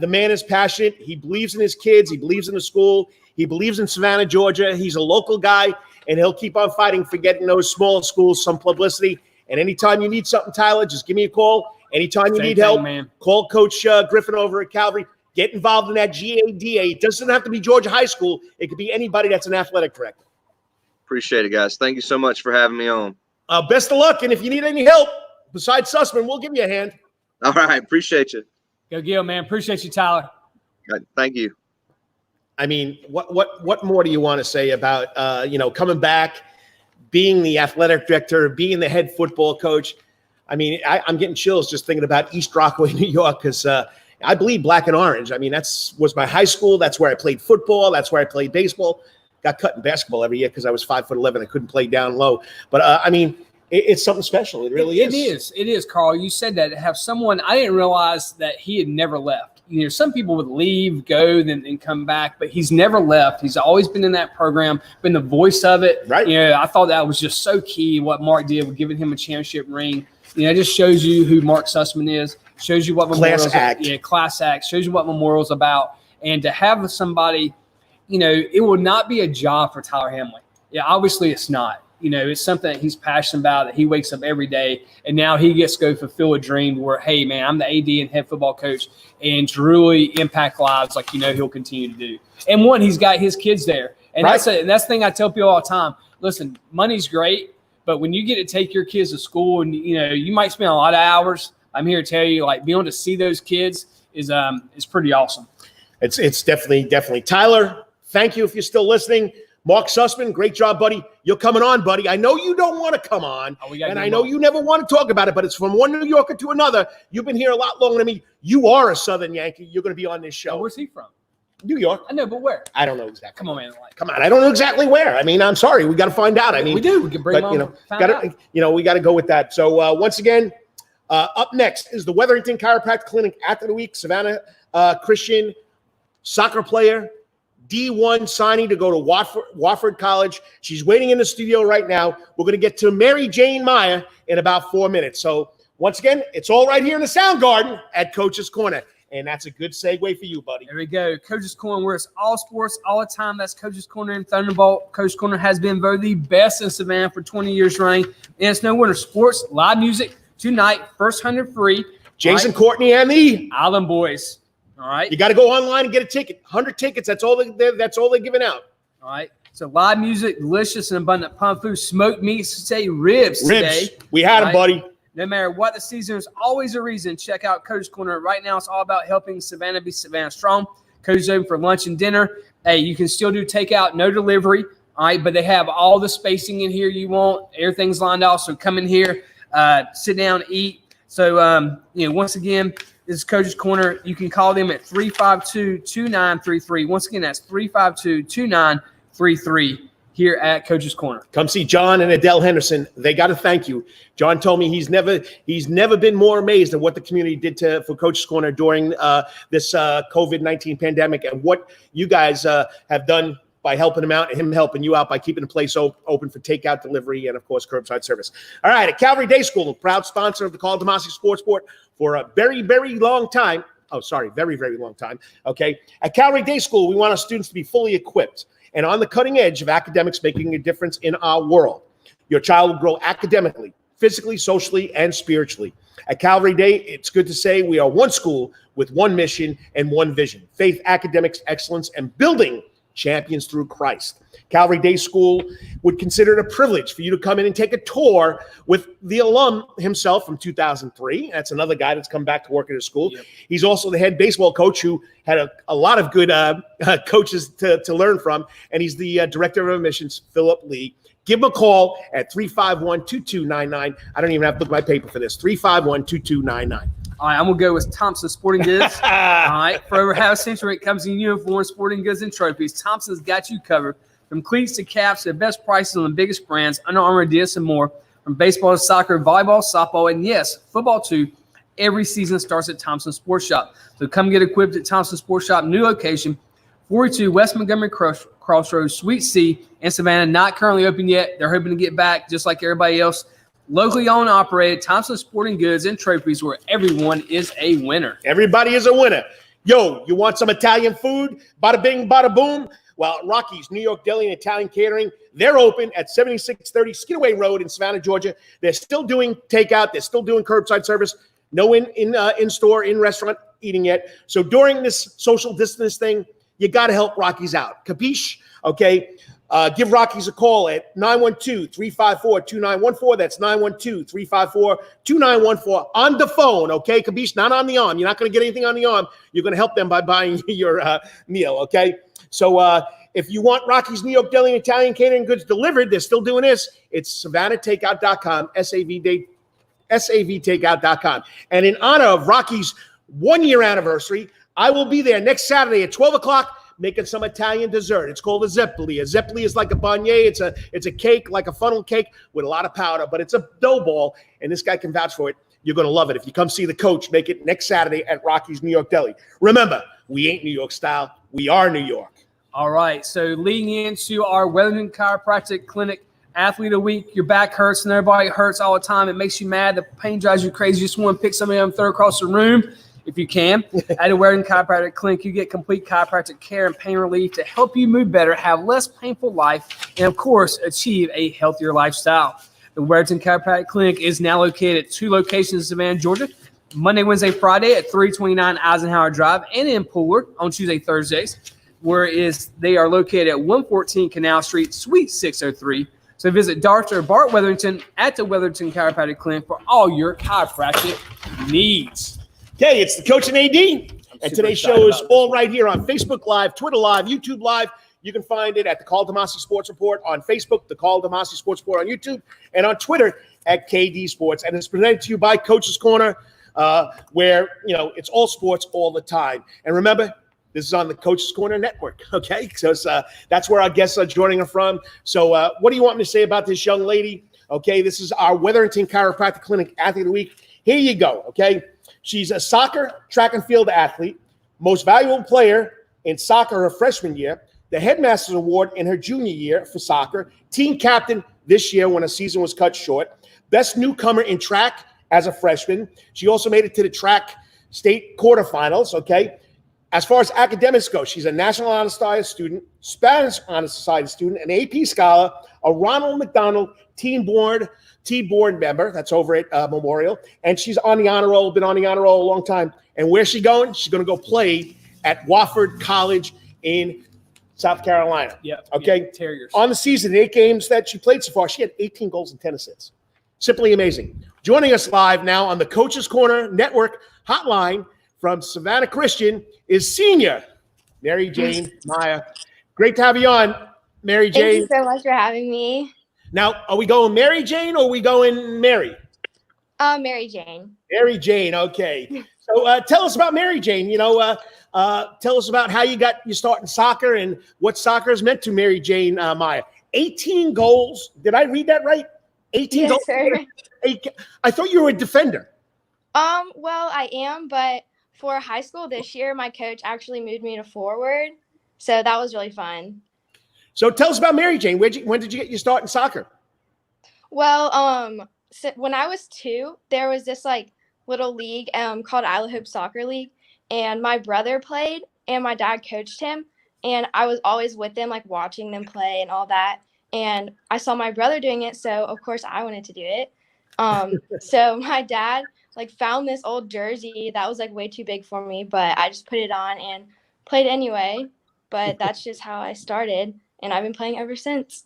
The man is passionate. He believes in his kids. He believes in the school. He believes in Savannah, Georgia. He's a local guy, and he'll keep on fighting for getting those small schools some publicity. And anytime you need something, Tyler, just give me a call. Anytime you need help, call Coach Griffin over at Calvary. Get involved in that GADA. It doesn't have to be Georgia High School. It could be anybody that's an athletic director. Appreciate it, guys. Thank you so much for having me on. Best of luck, and if you need any help besides Sussman, we'll give you a hand. All right. Appreciate you. Go Gil, man. Appreciate you, Tyler. Thank you. I mean, what more do you want to say about coming back, being the athletic director, being the head football coach? I mean, I'm getting chills just thinking about East Rockaway, New York, because I bleed black and orange. I mean, was my high school. That's where I played football. That's where I played baseball. Got cut in basketball every year because I was 5'11". I couldn't play down low. But I mean, it's something special. It really is. It is, Carl. You said that to have someone. I didn't realize that he had never left. Some people would leave, go, then come back, but he's never left. He's always been in that program, been the voice of it. Right. I thought that was just so key what Mark did with giving him a championship ring. It just shows you who Mark Sussman is. Shows you what Memorial's class act. Shows you what Memorial's about. And to have somebody, it will not be a job for Tyler Helmly. Yeah, obviously it's not. It's something that he's passionate about, that he wakes up every day, and now he gets to go fulfill a dream where, hey, man, I'm the AD and head football coach, and to really impact lives like he'll continue to do. And one, he's got his kids there. And that's the thing I tell people all the time. Listen, money's great, but when you get to take your kids to school and, you might spend a lot of hours, I'm here to tell you, like, being able to see those kids is pretty awesome. It's definitely. Tyler, thank you if you're still listening. Mark Sussman, great job, buddy. You're coming on, buddy. I know you don't want to come on, and I know you never want to talk about it, but it's from one New Yorker to another. You've been here a lot longer than me. You are a Southern Yankee. You're going to be on this show. Where's he from? New York. I know, but where? I don't know exactly. Come on, man. Come on. I don't know exactly where. I mean, I'm sorry. We got to find out. I mean, we do. We can bring him on. We got to go with that. So once again, up next is the Wetherington Chiropractic Clinic after the week. Savannah Christian, soccer player, D1 signing to go to Wofford College. She's waiting in the studio right now. We're going to get to Mary Jane Meyer in about 4 minutes. So once again, it's all right here in the Sound Garden at Coach's Corner. And that's a good segue for you, buddy. There we go. Coach's Corner, where it's all sports all the time. That's Coach's Corner in Thunderbolt. Coach's Corner has been voted the best in Savannah for 20 years running. And it's no wonder. Sports, live music tonight, first 100 free. Jason Courtney and the Island Boys. All right. You got to go online and get a ticket. 100 tickets. That's all they're giving out. All right. So live music, delicious and abundant pump food, smoked meats, say ribs today. We had them, buddy. No matter what the season, there's always a reason. Check out Coach's Corner. Right now, it's all about helping Savannah be Savannah strong. Coach's open for lunch and dinner. Hey, you can still do takeout, no delivery. All right, but they have all the spacing in here you want. Everything's lined off. So come in here, sit down, eat. So, once again, this is Coach's Corner. You can call them at 352-2933. Once again, that's 352-2933 here at Coach's Corner. Come see John and Adele Henderson. They got to thank you. John told me he's never been more amazed at what the community did for Coach's Corner during this COVID-19 pandemic, and what you guys have done by helping him out and him helping you out by keeping the place open for takeout, delivery, and, of course, curbside service. All right, at Calvary Day School, a proud sponsor of the Karl DeMasi Sports Board for a very, very long time. very, very long time. Okay. At Calvary Day School, we want our students to be fully equipped and on the cutting edge of academics, making a difference in our world. Your child will grow academically, physically, socially, and spiritually. At Calvary Day, it's good to say we are one school with one mission and one vision: faith, academics, excellence, and building champions through Christ. Calvary Day School would consider it a privilege for you to come in and take a tour with the alum himself from 2003. That's another guy that's come back to work at his school. Yep. He's also the head baseball coach who had a lot of good coaches to learn from. And he's the director of admissions, Philip Lee. Give him a call at 351-2299. I don't even have to look at my paper for this. 351-2299. All right, I'm going to go with Thompson Sporting Goods. All right, for over half a century, it comes in uniforms, sporting goods, and trophies. Thompson's got you covered. From cleats to caps, the best prices on the biggest brands, Under Armour, Adidas, and more. From baseball to soccer, volleyball, softball, and yes, football too. Every season starts at Thompson Sports Shop. So come get equipped at Thompson Sports Shop, new location, 42 West Montgomery Crossroads, Suite C in Savannah. Not currently open yet. They're hoping to get back just like everybody else. Locally owned and operated, Thompson Sporting Goods and Trophies, where everyone is a winner. Everybody is a winner. Yo, you want some Italian food? Bada bing, bada boom. Well, Rocky's New York Deli and Italian Catering, they're open at 7630 Skidaway Road in Savannah, Georgia. They're still doing takeout. They're still doing curbside service. No in-store, in-restaurant eating yet. So during this social distance thing, you got to help Rocky's out. Capiche? Okay. Give Rocky's a call at 912-354-2914. That's 912-354-2914 on the phone, okay? Capiche, not on the arm. You're not going to get anything on the arm. You're going to help them by buying your meal, okay? So if you want Rocky's New York Deli and Italian Catering goods delivered, they're still doing this. It's SavannahTakeout.com, SAVTakeout.com. And in honor of Rocky's 1-year anniversary, I will be there next Saturday at 12 o'clock making some Italian dessert. It's called a zeppoli. A zeppoli is like a beignet. It's a cake, like a funnel cake with a lot of powder, but it's a dough ball, and this guy can vouch for it. You're going to love it. If you come see the coach, make it next Saturday at Rocky's New York Deli. Remember, we ain't New York style. We are New York. All right, so leading into our Wetherington Chiropractic Clinic Athlete of the Week. Your back hurts and everybody hurts all the time. It makes you mad. The pain drives you crazy. You just want to pick somebody up and throw across the room. If you can, at a Wetherington Chiropractic Clinic, you get complete chiropractic care and pain relief to help you move better, have less painful life, and, of course, achieve a healthier lifestyle. The Wetherington Chiropractic Clinic is now located at 2 locations in Savannah, Georgia, Monday, Wednesday, Friday at 329 Eisenhower Drive, and in Pooler on Tuesday, Thursdays, whereas they are located at 114 Canal Street, Suite 603. So visit Dr. Bart Wetherington at the Wetherington Chiropractic Clinic for all your chiropractic needs. Okay, it's the Coach and AD, and today's show is all right here on Facebook Live, Twitter Live, YouTube Live. You can find it at the Karl DeMasi Sports Report on Facebook, the Karl DeMasi Sports Report on YouTube, and on Twitter at KD Sports. And it's presented to you by Coach's Corner, where, it's all sports all the time. And remember, this is on the Coach's Corner Network, okay? So that's where our guests are joining us from. So what do you want me to say about this young lady? Okay, this is our Wetherington Chiropractic Clinic Athlete of the Week. Here you go, okay? She's a soccer, track and field athlete, most valuable player in soccer her freshman year, the Headmasters Award in her junior year for soccer, team captain this year when her season was cut short, best newcomer in track as a freshman. She also made it to the track state quarterfinals, okay? As far as academics go, she's a National Honor Society student, Spanish Honor Society student, an AP scholar, a Ronald McDonald Teen Board member. That's over at Memorial. And she's on the honor roll, been on the honor roll a long time. And where's she going? She's going to go play at Wofford College in South Carolina. Yeah. Okay. Yeah, Terriers. On the season, 8 games that she played so far, she had 18 goals and 10 assists. Simply amazing. Joining us live now on the Coach's Corner Network hotline from Savannah Christian is senior Mary Jane Meyer. Great to have you on, Mary Jane. Thank you so much for having me. Now, are we going Mary Jane or are we going Mary? Mary Jane. Mary Jane, okay. So tell us about Mary Jane. Tell us about how you got your start in soccer and what soccer has meant to Mary Jane Meyer. 18 goals. Did I read that right? 18 goals. Sir. I thought you were a defender. Well, I am, but for high school this year, my coach actually moved me to forward. So that was really fun. So tell us about Mary Jane. When did you get your start in soccer? Well, so when I was 2, there was this little league called Isla Hope Soccer League, and my brother played, and my dad coached him, and I was always with them, like watching them play and all that. And I saw my brother doing it, so of course I wanted to do it. So my dad like found this old jersey that was like way too big for me, but I just put it on and played anyway. But that's just how I started, and I've been playing ever since.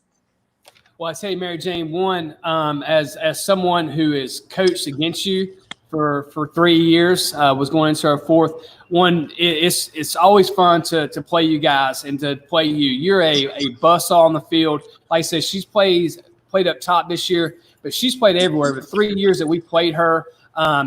Well, I tell you, Mary Jane, one, as someone who has coached against you for 3 years, was going into our fourth one. It's always fun to play you guys and to play you. You're a buzzsaw on the field. Like I said, she's played up top this year, but she's played everywhere. The 3 years that we played her,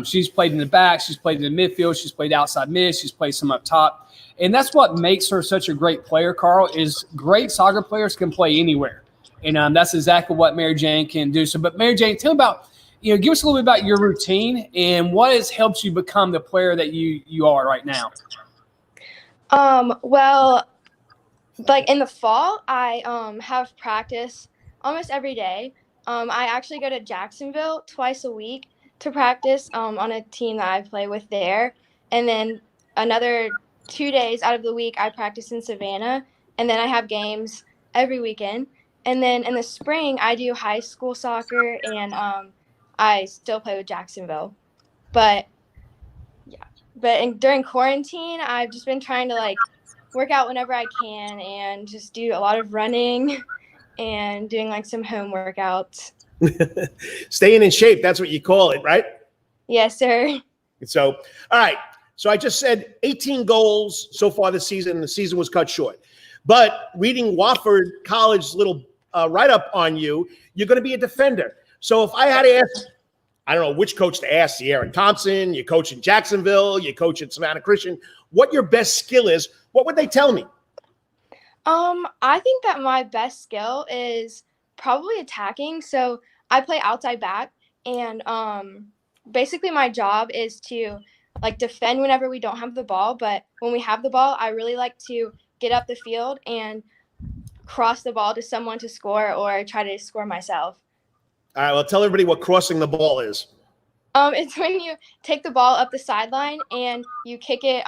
she's played in the back, she's played in the midfield, she's played outside mid, she's played some up top. And that's what makes her such a great player, Karl, is great soccer players can play anywhere. And that's exactly what Mary Jane can do. So, but Mary Jane, tell me about, give us a little bit about your routine and what has helped you become the player that you are right now. Well, like in the fall, I have practice almost every day. I actually go to Jacksonville twice a week to practice on a team that I play with there. And then another 2 days out of the week, I practice in Savannah. And then I have games every weekend. And then in the spring, I do high school soccer, and I still play with Jacksonville. But, yeah. During quarantine, I've just been trying to, like, work out whenever I can and just do a lot of running and doing, like, some home workouts. Staying in shape, that's what you call it, right? Yes, sir. So, all right. So I just said 18 goals so far this season. The season was cut short. But reading Wofford College's little write-up on you, you're going to be a defender. So if I had to ask, I don't know which coach to ask, Sierra Thompson, you coach in Jacksonville, you coach at Savannah Christian, what your best skill is, what would they tell me? I think that my best skill is probably attacking. So I play outside back, and basically my job is to like defend whenever we don't have the ball. But when we have the ball, I really like to get up the field and cross the ball to someone to score or try to score myself. All right, well, tell everybody what crossing the ball is. It's when you take the ball up the sideline and you kick it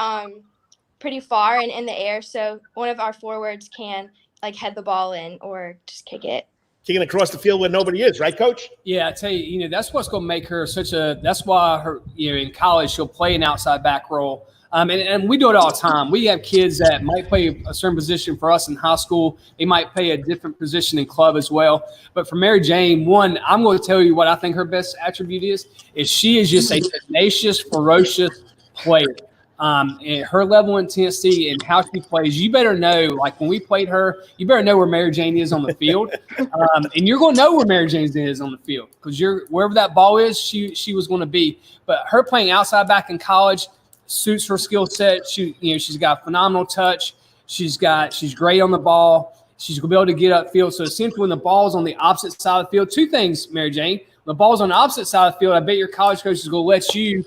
pretty far and in the air, so one of our forwards can like head the ball in or just kick it. Kicking across the field where nobody is, right, Coach? Yeah, I tell you, that's what's going to make her that's why her, in college she'll play an outside back role. And we do it all the time. We have kids that might play a certain position for us in high school. They might play a different position in club as well. But for Mary Jane, one, I'm going to tell you what I think her best attribute is she is just a tenacious, ferocious player. And her level of intensity and how she plays, you better know, like when we played her, you better know where Mary Jane is on the field. And you're going to know where Mary Jane is on the field because wherever that ball is, she was going to be. But her playing outside back in college suits her skill set. She's got phenomenal touch. She's great on the ball. She's going to be able to get upfield. So essentially when the ball's on the opposite side of the field, two things, Mary Jane. When the ball's on the opposite side of the field, I bet your college coach is going to let you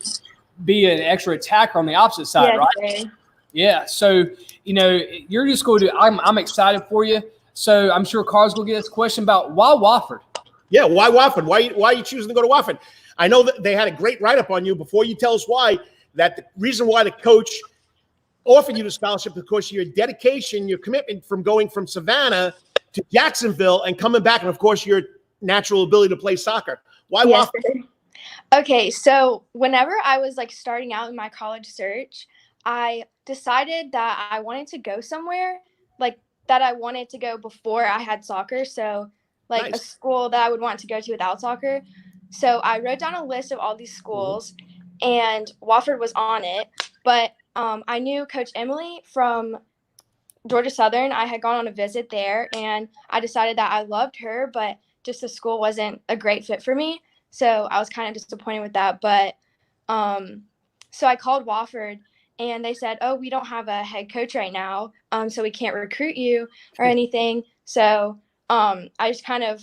be an extra attacker on the opposite side, yes, right? sir. Yeah. So, you're just going to – I'm excited for you. So I'm sure Karl's going to get this question about why Wofford? Yeah, why Wofford? Why are you choosing to go to Wofford? I know that they had a great write-up on you. Before you tell us why, that the reason why the coach offered you the scholarship because of your dedication, your commitment from going from Savannah to Jacksonville and coming back, and, of course, your natural ability to play soccer. Why Yes, Wofford? sir. Okay, so whenever I was like starting out in my college search, I decided that I wanted to go somewhere like that I wanted to go before I had soccer. So like Nice. a school that I would want to go to without soccer. So I wrote down a list of all these schools, and Wofford was on it. But I knew Coach Helmly from Georgia Southern. I had gone on a visit there, and I decided that I loved her, but just the school wasn't a great fit for me. So I was kind of disappointed with that. But so I called Wofford, and they said, oh, we don't have a head coach right now, so we can't recruit you or anything. So I just kind of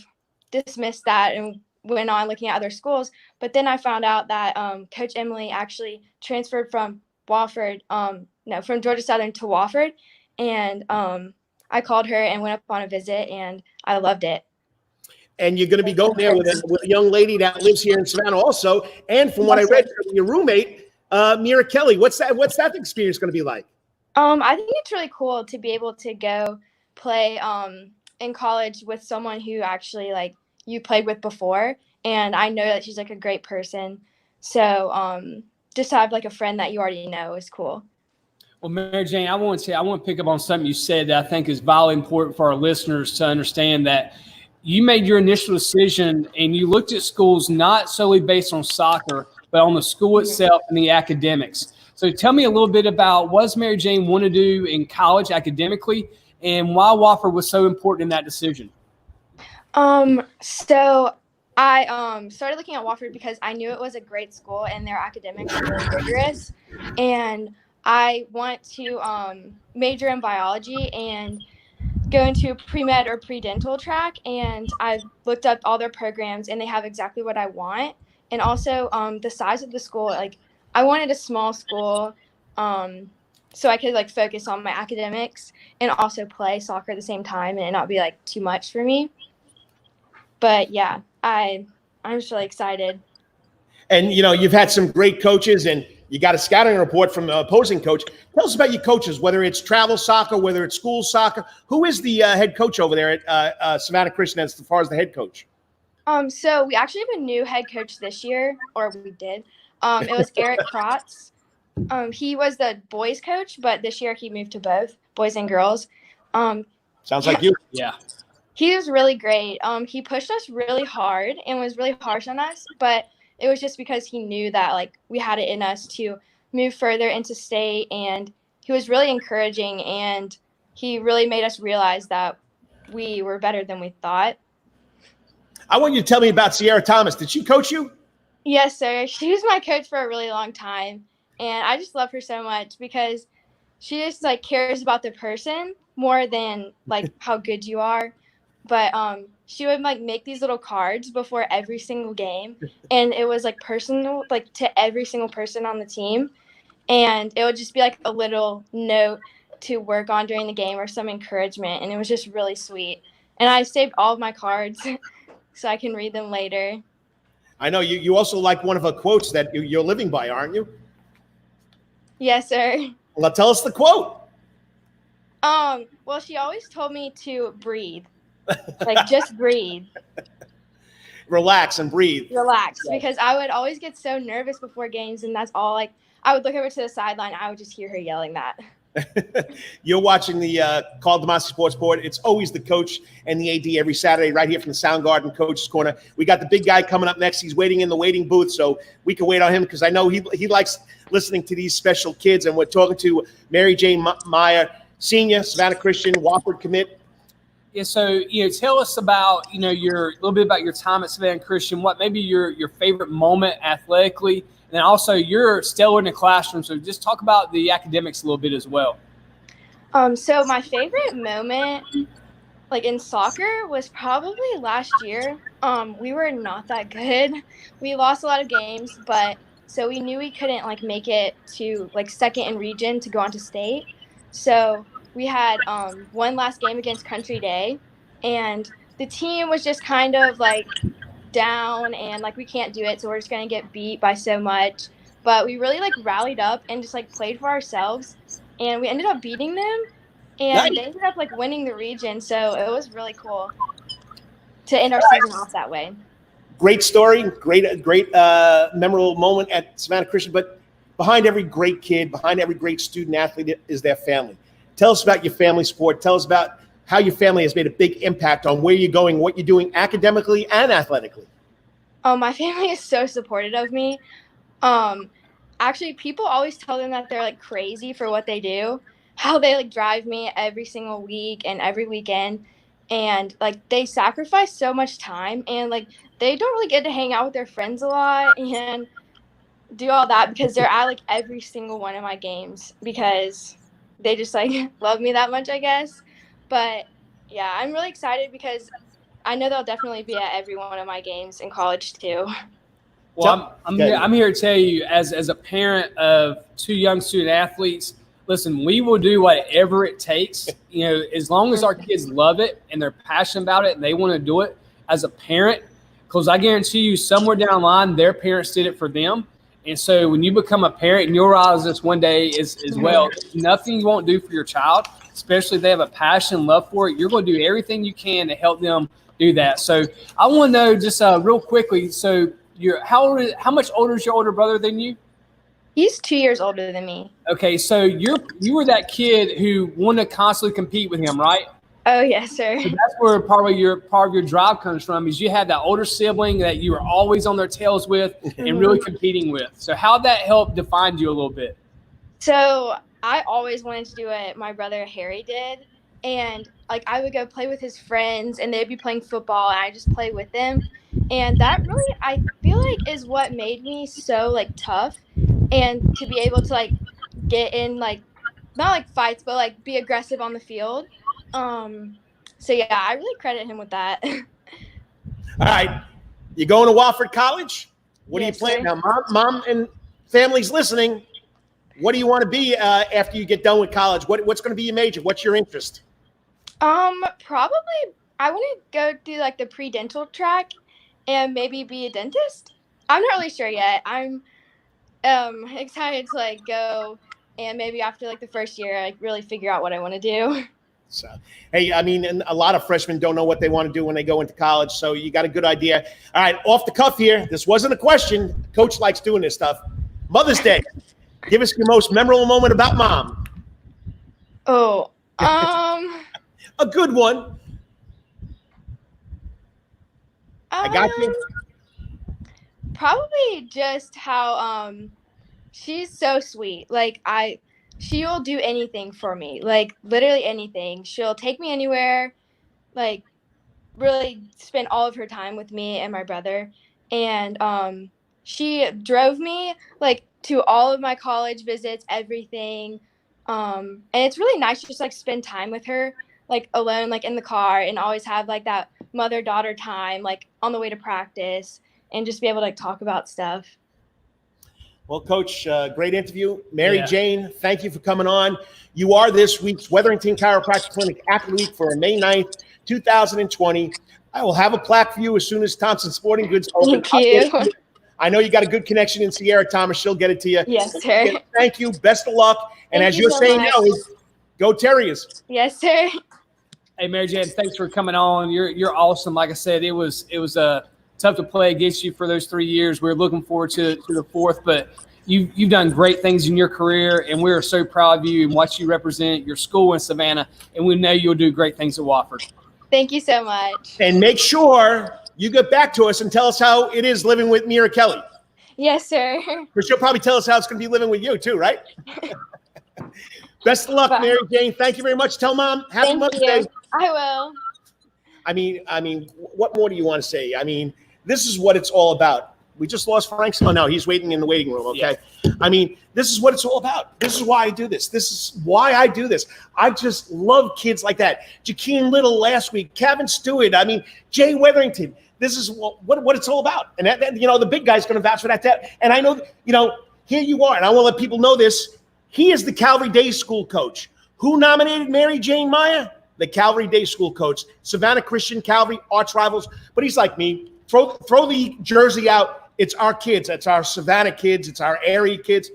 dismissed that and went on looking at other schools. But then I found out that Coach Helmly actually transferred from from Georgia Southern to Wofford. And I called her and went up on a visit, and I loved it. And you're going to be going there with a young lady that lives here in Savannah also. And from what I read from your roommate, Mira Kelly, what's that experience going to be like? I think it's really cool to be able to go play in college with someone who actually like you played with before, and I know that she's like a great person. So just to have like a friend that you already know is cool. Well, Mary Jane, I want to pick up on something you said that I think is vitally important for our listeners to understand, that you made your initial decision and you looked at schools not solely based on soccer, but on the school itself and the academics. So tell me a little bit about what does Mary Jane want to do in college academically, and why Wofford was so important in that decision. So I started looking at Wofford because I knew it was a great school and their academics are really rigorous, and I want to major in biology and go into pre-med or pre-dental track, and I've looked up all their programs and they have exactly what I want. And also the size of the school, like I wanted a small school so I could like focus on my academics and also play soccer at the same time and it not be like too much for me. But yeah, I'm just really excited. And you've had some great coaches, and you got a scouting report from the opposing coach. Tell us about your coaches, whether it's travel soccer, whether it's school soccer. Who is the head coach over there at Savannah Christian as far as the head coach? So we actually have a new head coach this year, or we did. It was Eric Kratz. He was the boys coach, but this year he moved to both boys and girls. Sounds like you. Yeah. He was really great. He pushed us really hard and was really harsh on us, but it was just because he knew that like we had it in us to move further into state, and he was really encouraging, and he really made us realize that we were better than we thought. I want you to tell me about Sierra Thomas. Did she coach you? Yes, sir. She was my coach for a really long time, and I just love her so much because she just like cares about the person more than like how good you are. But she would like make these little cards before every single game, and it was like personal, like to every single person on the team, and it would just be like a little note to work on during the game or some encouragement, and it was just really sweet. And I saved all of my cards so I can read them later. I know you also like one of her quotes that you're living by, aren't you? Yes, sir. Well, tell us the quote. Well, she always told me to breathe. Like, just breathe. Relax and breathe. Relax, because I would always get so nervous before games, and that's all, like, I would look over to the sideline, I would just hear her yelling that. You're watching the Karl DeMasi Sports Board. It's always the coach and the AD every Saturday right here from the Soundgarden Coach's Corner. We got the big guy coming up next. He's waiting in the waiting booth, so we can wait on him because I know he likes listening to these special kids. And we're talking to Mary Jane Meyer, senior, Savannah Christian, Wofford commit. Yeah, so tell us about a little bit about your time at Savannah Christian. What maybe your favorite moment athletically, and then also you're stellar in the classroom. So just talk about the academics a little bit as well. So my favorite moment, like in soccer, was probably last year. We were not that good. We lost a lot of games, but so we knew we couldn't like make it to like second in region to go on to state. So we had one last game against Country Day, and the team was just kind of like down and like we can't do it, so we're just going to get beat by so much. But we really like rallied up and just like played for ourselves, and we ended up beating them, and Nice. they ended up like winning the region, so it was really cool to end our season off that way. Great story, great memorable moment at Savannah Christian. But behind every great kid, behind every great student athlete is their family. Tell us about your family sport. Tell us about how your family has made a big impact on where you're going, what you're doing academically and athletically. My family is so supportive of me. Actually, people always tell them that they're like crazy for what they do, how they like drive me every single week and every weekend, and like they sacrifice so much time, and like they don't really get to hang out with their friends a lot and do all that because they're at like every single one of my games because they just like love me that much, I guess. But yeah, I'm really excited because I know they'll definitely be at every one of my games in college too. Well, I'm here to tell you, as a parent of two young student athletes, listen, we will do whatever it takes, as long as our kids love it and they're passionate about it and they want to do it as a parent, because I guarantee you somewhere down the line, their parents did it for them. And so when you become a parent, and you'll realize this one day as well, nothing you won't do for your child, especially if they have a passion and love for it. You're going to do everything you can to help them do that. So I want to know just real quickly, so how much older is your older brother than you? He's 2 years older than me. Okay, so you were that kid who wanted to constantly compete with him, right? Oh, yes, sir. So that's where part of your drive comes from, is you had that older sibling that you were always on their tails with and really competing with. So how'd that help define you a little bit? So I always wanted to do what my brother Harry did. And like I would go play with his friends and they'd be playing football and I just play with them. And that really, I feel like, is what made me so like tough and to be able to like get in like, not like fights, but like be aggressive on the field. So yeah, I really credit him with that. All right. You going to Wofford College? What are you planning now? Mom and family's listening. What do you want to be after you get done with college? What's going to be your major? What's your interest? Probably I want to go do like the pre-dental track and maybe be a dentist. I'm not really sure yet. I'm excited to like go and maybe after like the first year, I really figure out what I want to do. So, hey, I mean, and a lot of freshmen don't know what they want to do when they go into college. So you got a good idea. All right, off the cuff here. This wasn't a question. Coach likes doing this stuff. Mother's Day. Give us your most memorable moment about mom. Oh, a good one. I got you. Probably just how she's so sweet. Like she'll do anything for me. Like literally anything. She'll take me anywhere. Like really spend all of her time with me and my brother. And she drove me like to all of my college visits, everything. And it's really nice to just like spend time with her, like alone, like in the car, and always have like that mother-daughter time, like on the way to practice, and just be able to like talk about stuff. Well, Coach, great interview. Mary Jane, thank you for coming on. You are this week's Wetherington Chiropractic Clinic Athlete for May 9th, 2020. I will have a plaque for you as soon as Thompson Sporting Goods opens. Thank you. I know you got a good connection in Sierra, Thomas. She'll get it to you. Yes, sir. Thank you. Best of luck. And as you're saying now, go Terriers. Yes, sir. Hey, Mary Jane, thanks for coming on. You're awesome. Like I said, it was tough to play against you for those 3 years. We're looking forward to the fourth, but you've done great things in your career, and we are so proud of you and what you represent your school in Savannah, and we know you'll do great things at Wofford. Thank you so much. And make sure you get back to us and tell us how it is living with Mira Kelly. Yes, sir. Because she'll probably tell us how it's going to be living with you too, right? Best of luck, Bye. Mary Jane. Thank you very much. Tell Mom happy Mother's Day. I will. I mean, what more do you want to say? I mean, this is what it's all about. We just lost Frank. Oh, no, he's waiting in the waiting room, okay? Yeah. I mean, this is what it's all about. This is why I do this. This is why I do this. I just love kids like that. Jakeem Little last week, Kevin Stewart, I mean, Jay Wetherington. This is what it's all about. And, that, you know, the big guy's going to vouch for that. And I know, you know, here you are, and I want to let people know this. He is the Calvary Day School coach. Who nominated Mary Jane Meyer? The Calvary Day School coach. Savannah Christian, Calvary, arch rivals. But he's like me. Throw the jersey out. It's our kids. It's our Savannah kids. It's our area kids.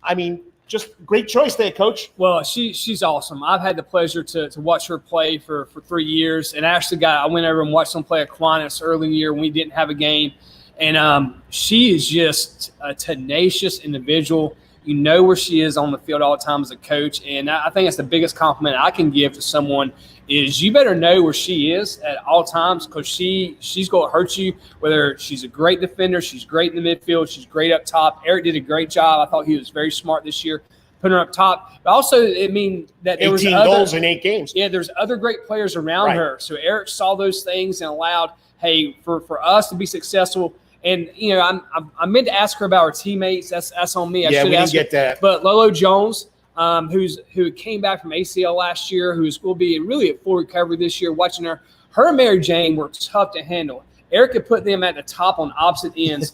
I mean, just great choice there, Coach. Well, she's awesome. I've had the pleasure to watch her play for 3 years. And actually, I went over and watched them play Aquinas early in the year when we didn't have a game. And she is just a tenacious individual. You know where she is on the field all the time as a coach. And I think that's the biggest compliment I can give to someone is you better know where she is at all times, because she's going to hurt you, whether she's a great defender, she's great in the midfield, she's great up top. Eric did a great job. I thought he was very smart this year, putting her up top. But also, it means that there 18 goals in 8 games. Yeah, there's other great players around her. So Eric saw those things and allowed, hey, for us to be successful. And, you know, I meant to ask her about her teammates. That's on me. I should didn't get that. But Lolo Jones, who came back from ACL last year, who's going to be really at full recovery this year, watching her and Mary Jane were tough to handle. Eric could put them at the top on opposite ends.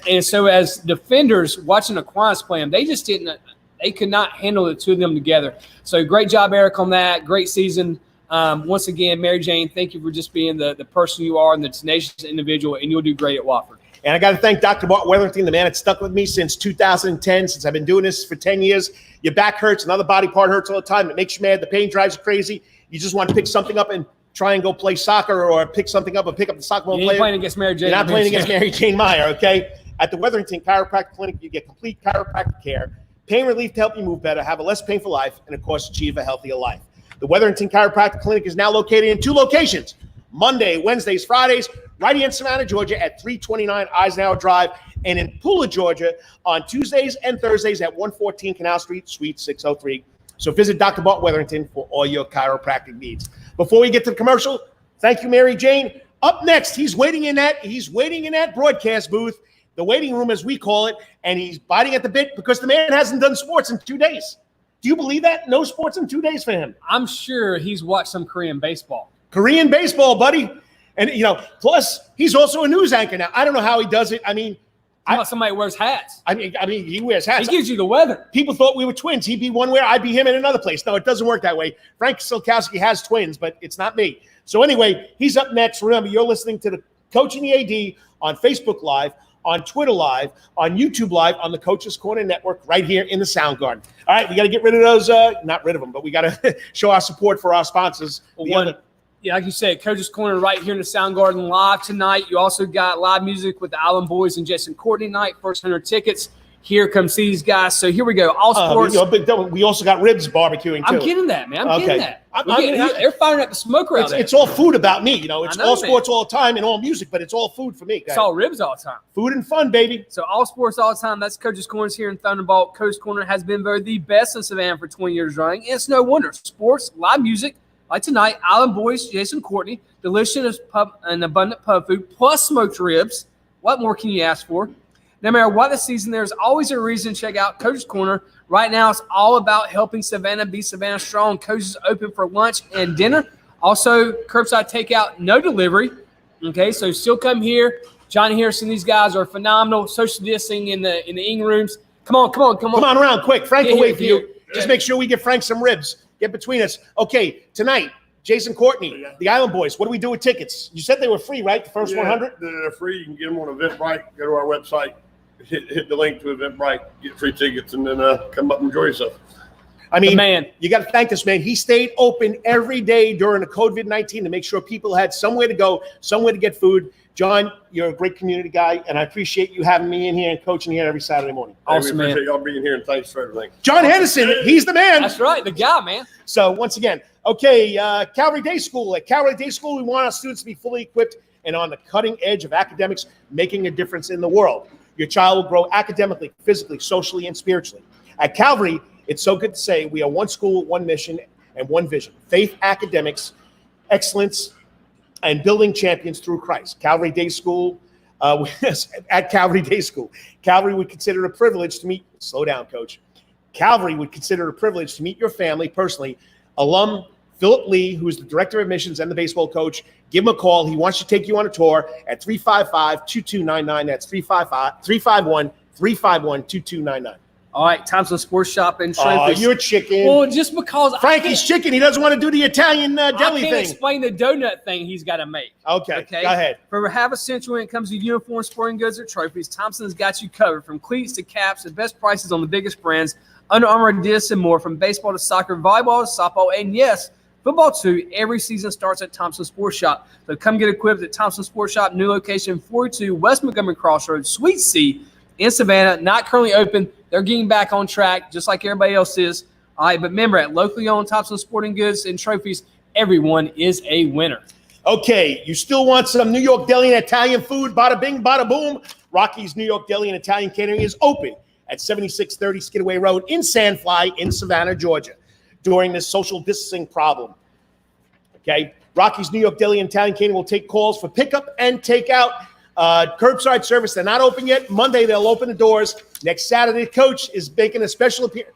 And so as defenders watching Aquinas play them, they could not handle the two of them together. So great job, Eric, on that. Great season. Once again, Mary Jane, thank you for just being the person you are and the tenacious individual, and you'll do great at Wofford. And I got to thank Dr. Bart Wetherington, the man that stuck with me since 2010, since I've been doing this for 10 years. Your back hurts, another body part hurts all the time. It makes you mad. The pain drives you crazy. You just want to pick something up and try and go play soccer, or pick something up and pick up the soccer ball. You ain't playing against Mary Jane. You're not playing against Mary Jane Meyer, okay? At the Wetherington Chiropractic Clinic, you get complete chiropractic care, pain relief to help you move better, have a less painful life, and, of course, achieve a healthier life. The Wetherington Chiropractic Clinic is now located in 2 locations, Monday, Wednesdays, Fridays, right here in Savannah, Georgia at 329 Eisenhower Drive, and in Pooler, Georgia on Tuesdays and Thursdays at 114 Canal Street, Suite 603. So visit Dr. Bart Wetherington for all your chiropractic needs. Before we get to the commercial, thank you, Mary Jane. Up next, he's waiting in that broadcast booth, the waiting room as we call it, and he's biting at the bit because the man hasn't done sports in 2 days. Do you believe that? No sports in 2 days for him. I'm sure he's watched some Korean baseball. Korean baseball, buddy. And, plus he's also a news anchor now. I don't know how he does it. I mean, somebody wears hats. I mean, he wears hats. He gives you the weather. People thought we were twins. He'd be one where I'd be him in another place. No, it doesn't work that way. Frank Sulkowski has twins, but it's not me. So anyway, he's up next. Remember, you're listening to the Coaching the AD on Facebook Live, on Twitter Live, on YouTube Live, on the Coach's Corner Network, right here in the Sound Garden. All right, we got to get rid of those. Not rid of them, but we got to show our support for our sponsors. Yeah, like you said, Coach's Corner right here in the Sound Garden live tonight. You also got live music with the Island Boys and Jason Courtney night. First 100 tickets. Here, come see these guys. So here we go. All sports. We also got ribs barbecuing too. I'm getting that, man. I'm getting that. They're firing up the smoker out there. It's all food about me. It's all sports all the time and all music, but it's all food for me. It's all ribs all the time. Food and fun, baby. So all sports all the time. That's Coach's Corner here in Thunderbolt. Coach's Corner has been voted the best in Savannah for 20 years running. And it's no wonder. Sports, live music, like tonight, Island Boys, Jason Courtney, delicious pub and abundant pub food, plus smoked ribs. What more can you ask for? No matter what the season, there's always a reason to check out Coach's Corner. Right now, it's all about helping Savannah be Savannah strong. Coach is open for lunch and dinner. Also, curbside takeout, no delivery. Okay, so still come here. Johnny Harrison, these guys are phenomenal. Social distancing in the eating rooms. Come on. Come on around quick. Frank will wait for you. Just make sure we give Frank some ribs. Get between us. Okay, tonight, Jason Courtney, the Island Boys. What do we do with tickets? You said they were free, right? The first 100? They're free. You can get them on Eventbrite. Go to our website. Hit the link to Eventbrite, get free tickets, and then come up and enjoy yourself. I mean, man, you got to thank this man. He stayed open every day during the COVID-19 to make sure people had somewhere to go, somewhere to get food. John, you're a great community guy, and I appreciate you having me in here and coaching here every Saturday morning. Awesome, man. We appreciate y'all being here, and thanks for everything. John Henderson, he's the man. That's right, the guy, man. So once again, okay, Calvary Day School. At Calvary Day School, we want our students to be fully equipped and on the cutting edge of academics, making a difference in the world. Your child will grow academically, physically, socially, and spiritually. At Calvary, it's so good to say we are one school, one mission, and one vision. Faith, academics, excellence, and building champions through Christ. Calvary Day School, at Calvary Day School. Calvary would consider it a privilege to meet, slow down, coach. Calvary would consider it a privilege to meet your family personally. Alum Philip Lee, who's the director of admissions and the baseball coach, give him a call. He wants to take you on a tour at 355-2299. That's 351-351-2299. All right, Thompson Sports Shop and Oh, you're chicken. Well, just because Frankie's chicken. He doesn't want to do the Italian deli I can't thing. explain the donut thing he's got to make. Okay, go ahead. For half a century when it comes to uniforms, sporting goods, or trophies, Thompson's got you covered. From cleats to caps, the best prices on the biggest brands, Under Armour, Adidas, and more. From baseball to soccer, volleyball to softball, and yes, football too. Every season starts at Thompson Sports Shop. So come get equipped at Thompson Sports Shop, new location 42 West Montgomery Crossroads, Suite C in Savannah. Not currently open. They're getting back on track just like everybody else is. All right, but remember, at locally owned Thompson Sporting Goods and Trophies, everyone is a winner. Okay, you still want some New York deli and Italian food? Bada bing, bada boom. Rocky's New York Deli and Italian Catering is open at 7630 Skidaway Road in Sandfly in Savannah, Georgia, during this social distancing problem. Okay, Rocky's New York Deli and Italian Catering will take calls for pickup and takeout. Curbside service, they're not open yet. Monday, they'll open the doors. Next Saturday, Coach is making a special appearance.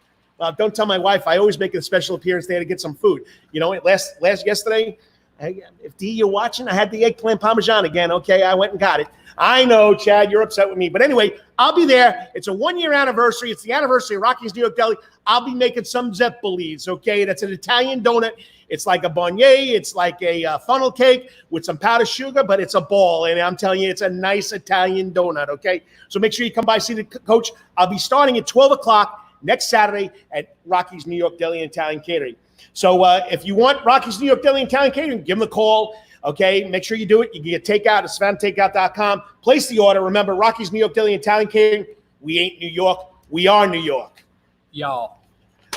Don't tell my wife, I always make a special appearance there to get some food. You know, yesterday, If D, you're watching, I had the eggplant parmesan again. Okay, I went and got it. I know, Chad, you're upset with me. But anyway, I'll be there. It's a 1-year anniversary. It's the anniversary of Rocky's New York Deli. I'll be making some Zeppelis, okay? That's an Italian donut. It's like a beignet. It's like a funnel cake with some powdered sugar, but it's a ball. And I'm telling you, it's a nice Italian donut, okay? So make sure you come by, see the coach. I'll be starting at 12 o'clock next Saturday at Rocky's New York Deli and Italian Catering. So if you want Rocky's New York Deli and Italian Catering, give them a call. Okay, make sure you do it. You can get takeout at SavannahTakeout.com. Place the order. Remember, Rocky's New York Deli and Italian Catering. We ain't New York. We are New York. Y'all.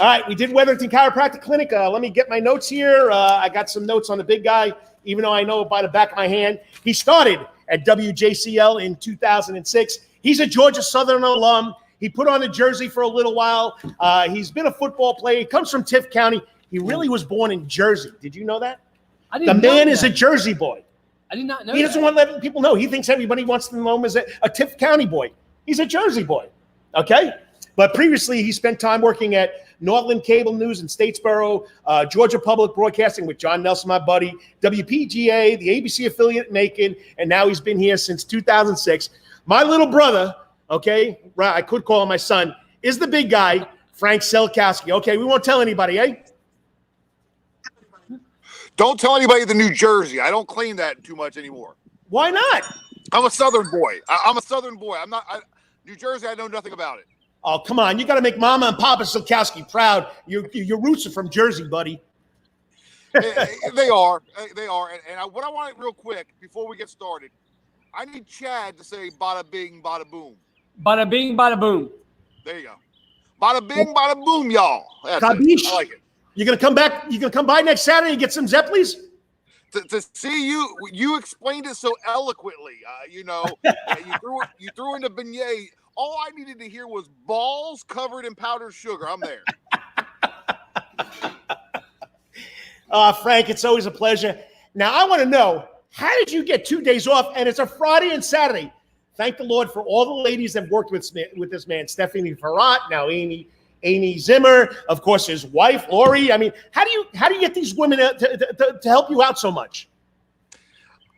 All right, we did Wetherington Chiropractic Clinic. Let me get my notes here. I got some notes on the big guy, even though I know by the back of my hand. He started at WJCL in 2006. He's a Georgia Southern alum. He put on a jersey for a little while. He's been a football player. He comes from Tift County. He really was born in Jersey. Did you know that? The man is a Jersey boy. I did not know He doesn't want to let people know. He thinks everybody wants to know him as a Tift County boy. He's a Jersey boy, okay? But previously, he spent time working at Northland Cable News in Statesboro, Georgia Public Broadcasting with John Nelson, my buddy, WPGA, the ABC affiliate in Macon, and now he's been here since 2006. My little brother, okay, I could call him my son, is the big guy, Frank Sulkowski. Okay, we won't tell anybody, eh? Don't tell anybody the New Jersey. I don't claim that too much anymore. Why not? I'm a Southern boy. I'm a Southern boy. I'm not New Jersey. I know nothing about it. Oh, come on. You got to make Mama and Papa Sulkowski proud. Your roots are from Jersey, buddy. They are. And what I want real quick before we get started, I need Chad to say bada bing, bada boom. Bada bing, bada boom. There you go. Bada bing, bada boom, y'all. That's it. I like it. You're going to come back? You're going to come by next Saturday and get some Zeppelis? To see you explained it so eloquently. You threw in the beignet. All I needed to hear was balls covered in powdered sugar. I'm there. Frank, it's always a pleasure. Now, I want to know, how did you get 2 days off? And it's a Friday and Saturday. Thank the Lord for all the ladies that have worked with this man. Stephanie Farrat, now Amy Zimmer, of course, his wife, Lori. I mean, how do you get these women to help you out so much?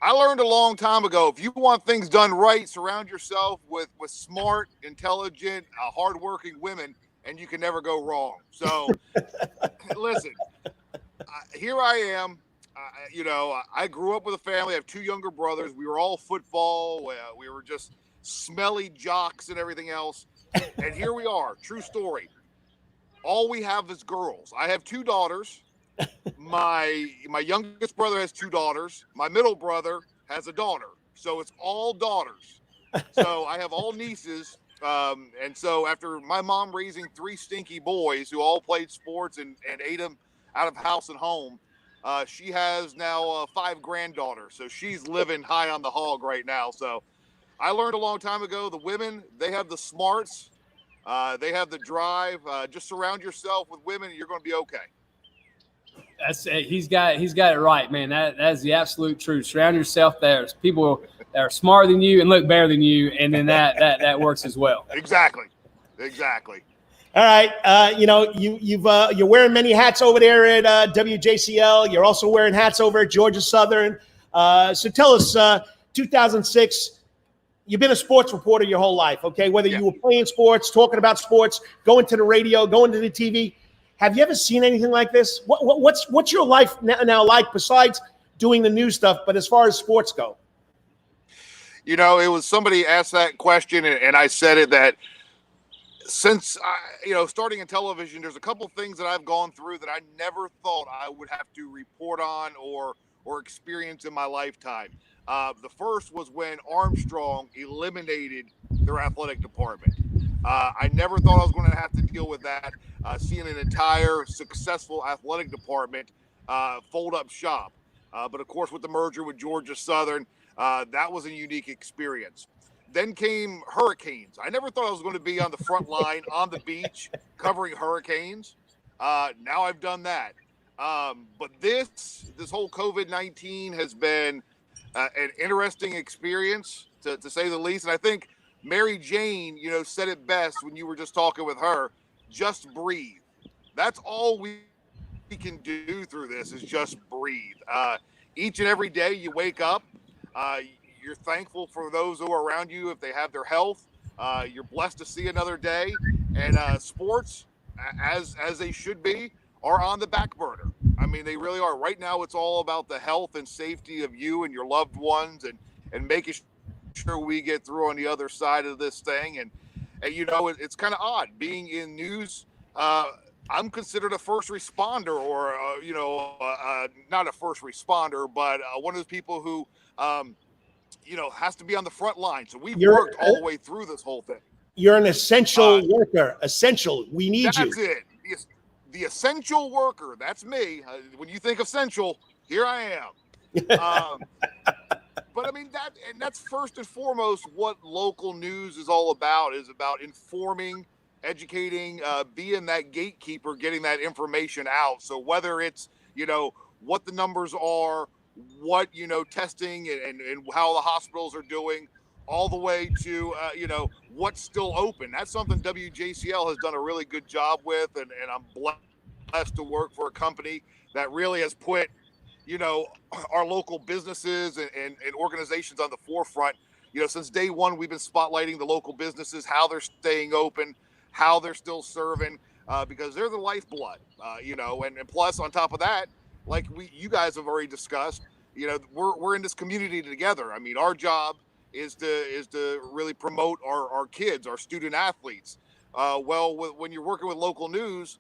I learned a long time ago, if you want things done right, surround yourself with smart, intelligent, hardworking women, and you can never go wrong. So, listen, here I am. I grew up with a family. I have 2 younger brothers. We were all football. We were just smelly jocks and everything else. And here we are. True story. All we have is girls. I have 2 daughters. My youngest brother has 2 daughters. My middle brother has a daughter. So it's all daughters. So I have all nieces. And so after my mom raising 3 stinky boys who all played sports and ate them out of house and home, she has now 5 granddaughters. So she's living high on the hog right now. So I learned a long time ago, the women, they have the smarts. They have the drive. Just surround yourself with women, and you're going to be okay. That's it. He's got it right, man. That's the absolute truth. Surround yourself there. There's people that are smarter than you and look better than you, and then that works as well. Exactly. All right. You're wearing many hats over there at WJCL. You're also wearing hats over at Georgia Southern. So tell us, 2006. You've been a sports reporter your whole life, okay? Whether you were playing sports, talking about sports, going to the radio, going to the TV. Have you ever seen anything like this? What's your life now like besides doing the news stuff, but as far as sports go? It was somebody asked that question, and I said it that since, starting in television, there's a couple things that I've gone through that I never thought I would have to report on or experience in my lifetime. The first was when Armstrong eliminated their athletic department. I never thought I was going to have to deal with that, seeing an entire successful athletic department fold up shop. But of course, with the merger with Georgia Southern, that was a unique experience. Then came hurricanes. I never thought I was going to be on the front line on the beach covering hurricanes. Now I've done that. But this whole COVID-19 has been an interesting experience, to say the least. And I think Mary Jane, said it best when you were just talking with her. Just breathe. That's all we can do through this is just breathe. each and every day you wake up, you're thankful for those who are around you if they have their health. You're blessed to see another day, and sports, as they should be, are on the back burner. I mean, they really are. Right now, it's all about the health and safety of you and your loved ones, and making sure we get through on the other side of this thing. And you know, it's kind of odd being in news. I'm considered a first responder, or not a first responder, but one of those people who has to be on the front line. So we've worked all the way through this whole thing. You're an essential worker. Essential. We need you. That's it. The essential worker. That's me. When you think essential, here I am. But I mean, that's first and foremost what local news is all about, is about informing, educating, being that gatekeeper, getting that information out. So whether it's, what the numbers are, what, testing and how the hospitals are doing, all the way to, what's still open. That's something WJCL has done a really good job with. And I'm blessed to work for a company that really has put, our local businesses and organizations on the forefront. Since day one, we've been spotlighting the local businesses, how they're staying open, how they're still serving, because they're the lifeblood, and plus on top of that, like you guys have already discussed, we're in this community together. I mean, our job is to really promote our kids, our student athletes. When you're working with local news,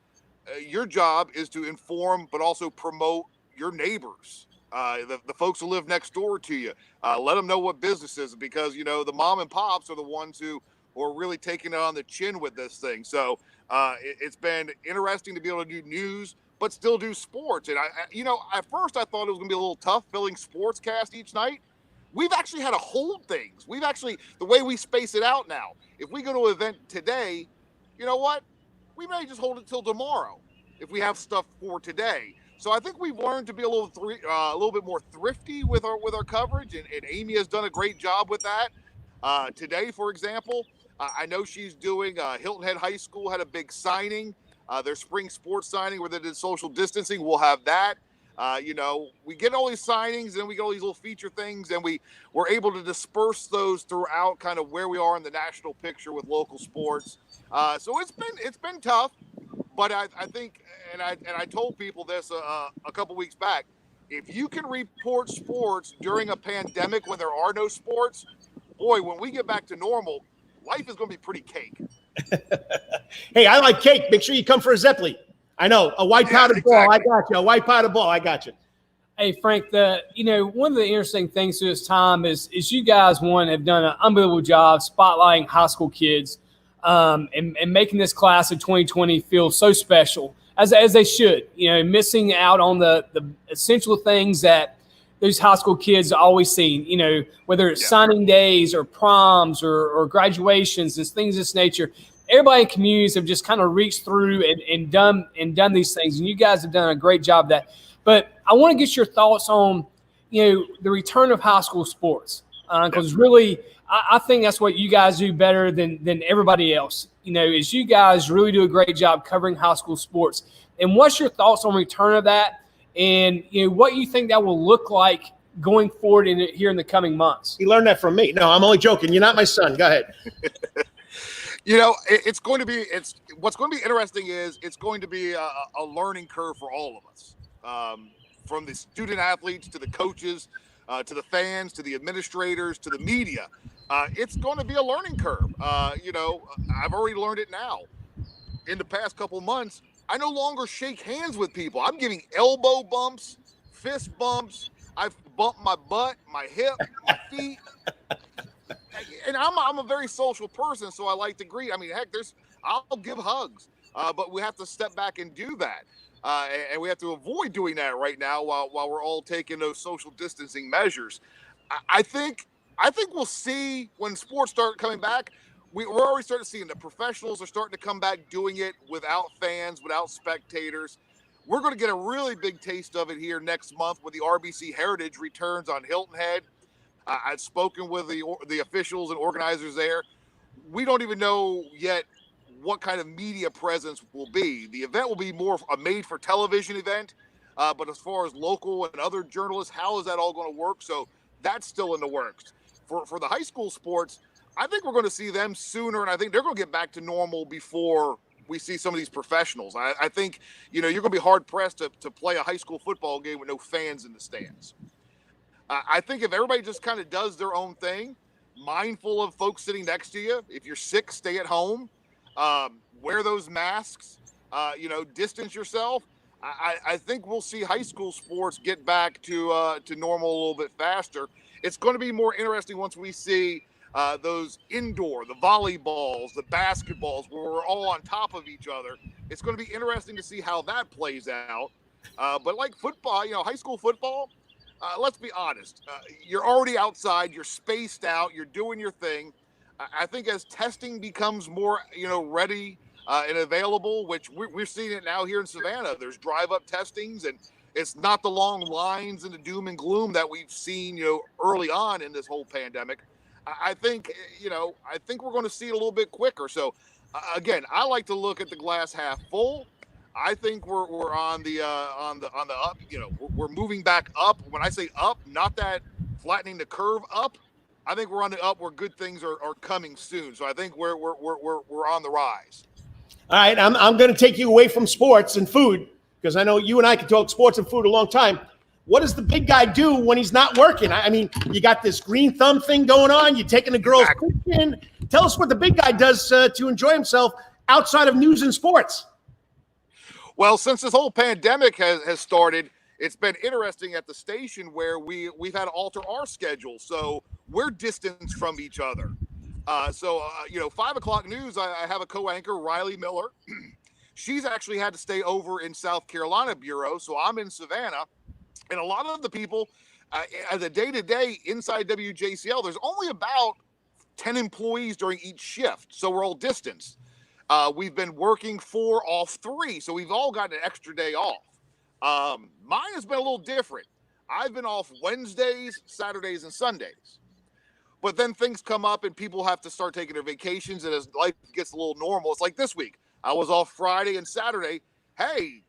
your job is to inform, but also promote your neighbors, the folks who live next door to you. Let them know what business is, because, the mom and pops are the ones who are really taking it on the chin with this thing. So it's been interesting to be able to do news, but still do sports. And at first I thought it was going to be a little tough filling sportscast each night. We've actually had to hold things. The way we space it out now, if we go to an event today, you know what? We may just hold it till tomorrow if we have stuff for today. So I think we've learned to be a little bit more thrifty with our coverage, and Amy has done a great job with that. Today, for example, I know she's doing Hilton Head High School had a big signing, their spring sports signing where they did social distancing. We'll have that. We get all these signings, and we get all these little feature things, and we're able to disperse those throughout kind of where we are in the national picture with local sports. So it's been tough, but I think, and I told people this a couple weeks back, if you can report sports during a pandemic when there are no sports, boy, when we get back to normal, life is going to be pretty cake. Hey, I like cake. Make sure you come for a Zeppeli. I know, a white powder ball. I got you. A white powder ball. I got you. Hey, Frank, one of the interesting things through this time is you guys, have done an unbelievable job spotlighting high school kids and making this class of 2020 feel so special, as they should, missing out on the essential things that those high school kids always seen, whether it's signing days or proms or graduations and things of this nature. Everybody in communities have just kind of reached through and done these things, and you guys have done a great job of that. But I want to get your thoughts on, the return of high school sports, because really, I think that's what you guys do better than everybody else. Is you guys really do a great job covering high school sports. And what's your thoughts on return of that, and what you think that will look like going forward here in the coming months? You learned that from me. No, I'm only joking. You're not my son. Go ahead. What's going to be interesting is it's going to be a learning curve for all of us, from the student athletes to the coaches, to the fans, to the administrators, to the media. It's going to be a learning curve. I've already learned it now. In the past couple months, I no longer shake hands with people. I'm giving elbow bumps, fist bumps. I've bumped my butt, my hip, my feet. And I'm a very social person, so I like to greet. I mean, heck, I'll give hugs, but we have to step back and do that, and we have to avoid doing that right now while we're all taking those social distancing measures. I think we'll see when sports start coming back. We're already starting to see the professionals are starting to come back doing it without fans, without spectators. We're going to get a really big taste of it here next month when the RBC Heritage returns on Hilton Head. I've spoken with the officials and organizers there. We don't even know yet what kind of media presence will be. The event will be more a made-for-television event. But as far as local and other journalists, how is that all going to work? So that's still in the works. For the high school sports, I think we're going to see them sooner, and I think they're going to get back to normal before we see some of these professionals. I think, you're going to be hard-pressed to play a high school football game with no fans in the stands. I think if everybody just kind of does their own thing, mindful of folks sitting next to you, if you're sick, stay at home, wear those masks, distance yourself, I think we'll see high school sports get back to normal a little bit faster. It's going to be more interesting once we see those indoor, the volleyballs, the basketballs, where we're all on top of each other. It's going to be interesting to see how that plays out. But like football, high school football, let's be honest. You're already outside. You're spaced out. You're doing your thing. I think as testing becomes more, ready and available, which we're seeing it now here in Savannah. There's drive-up testings, and it's not the long lines and the doom and gloom that we've seen, early on in this whole pandemic. I think we're going to see it a little bit quicker. So, again, I like to look at the glass half full. I think we're on the up. We're moving back up. When I say up, not that flattening the curve up. I think we're on the up where good things are coming soon. So I think we're on the rise. All right, I'm going to take you away from sports and food, because I know you and I can talk sports and food a long time. What does the big guy do when he's not working? I mean, you got this green thumb thing going on. You're taking the girls' in. Tell us what the big guy does to enjoy himself outside of news and sports. Well, since this whole pandemic has started, it's been interesting at the station where we've had to alter our schedule. So we're distanced from each other. 5 o'clock news, I have a co-anchor, Riley Miller. She's actually had to stay over in South Carolina Bureau. So I'm in Savannah. And a lot of the people, as a day-to-day inside WJCL, there's only about 10 employees during each shift. So we're all distanced. We've been working 4 off 3. So we've all got an extra day off. Mine has been a little different. I've been off Wednesdays, Saturdays, and Sundays. But then things come up and people have to start taking their vacations. And as life gets a little normal, it's like this week. I was off Friday and Saturday. Hey,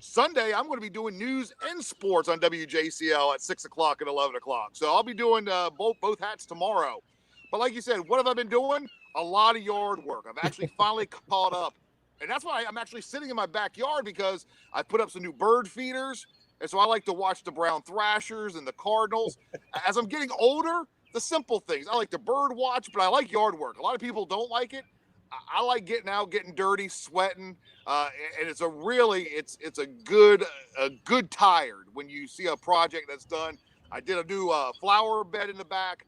Sunday, I'm going to be doing news and sports on WJCL at 6 o'clock and 11 o'clock. So I'll be doing both hats tomorrow. But like you said, what have I been doing? A lot of yard work. I've actually finally caught up. And that's why I'm actually sitting in my backyard, because I put up some new bird feeders. And so I like to watch the brown thrashers and the cardinals. As I'm getting older, the simple things. I like to bird watch, but I like yard work. A lot of people don't like it. I like getting out, getting dirty, sweating, and it's a good tired when you see a project that's done. I did a new flower bed in the back,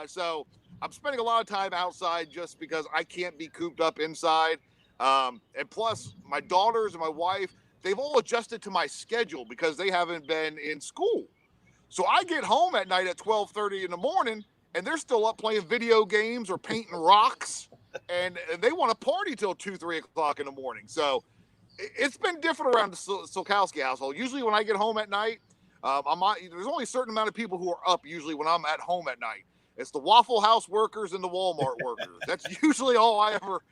so I'm spending a lot of time outside just because I can't be cooped up inside. And plus, my daughters and my wife, they've all adjusted to my schedule because they haven't been in school. So I get home at night at 12:30 in the morning, and they're still up playing video games or painting rocks. And they want to party till 2-3 o'clock in the morning. So it's been different around the Sulkowski household. Usually when I get home at night, there's only a certain amount of people who are up usually when I'm at home at night. It's the Waffle House workers and the Walmart workers. That's usually all I ever,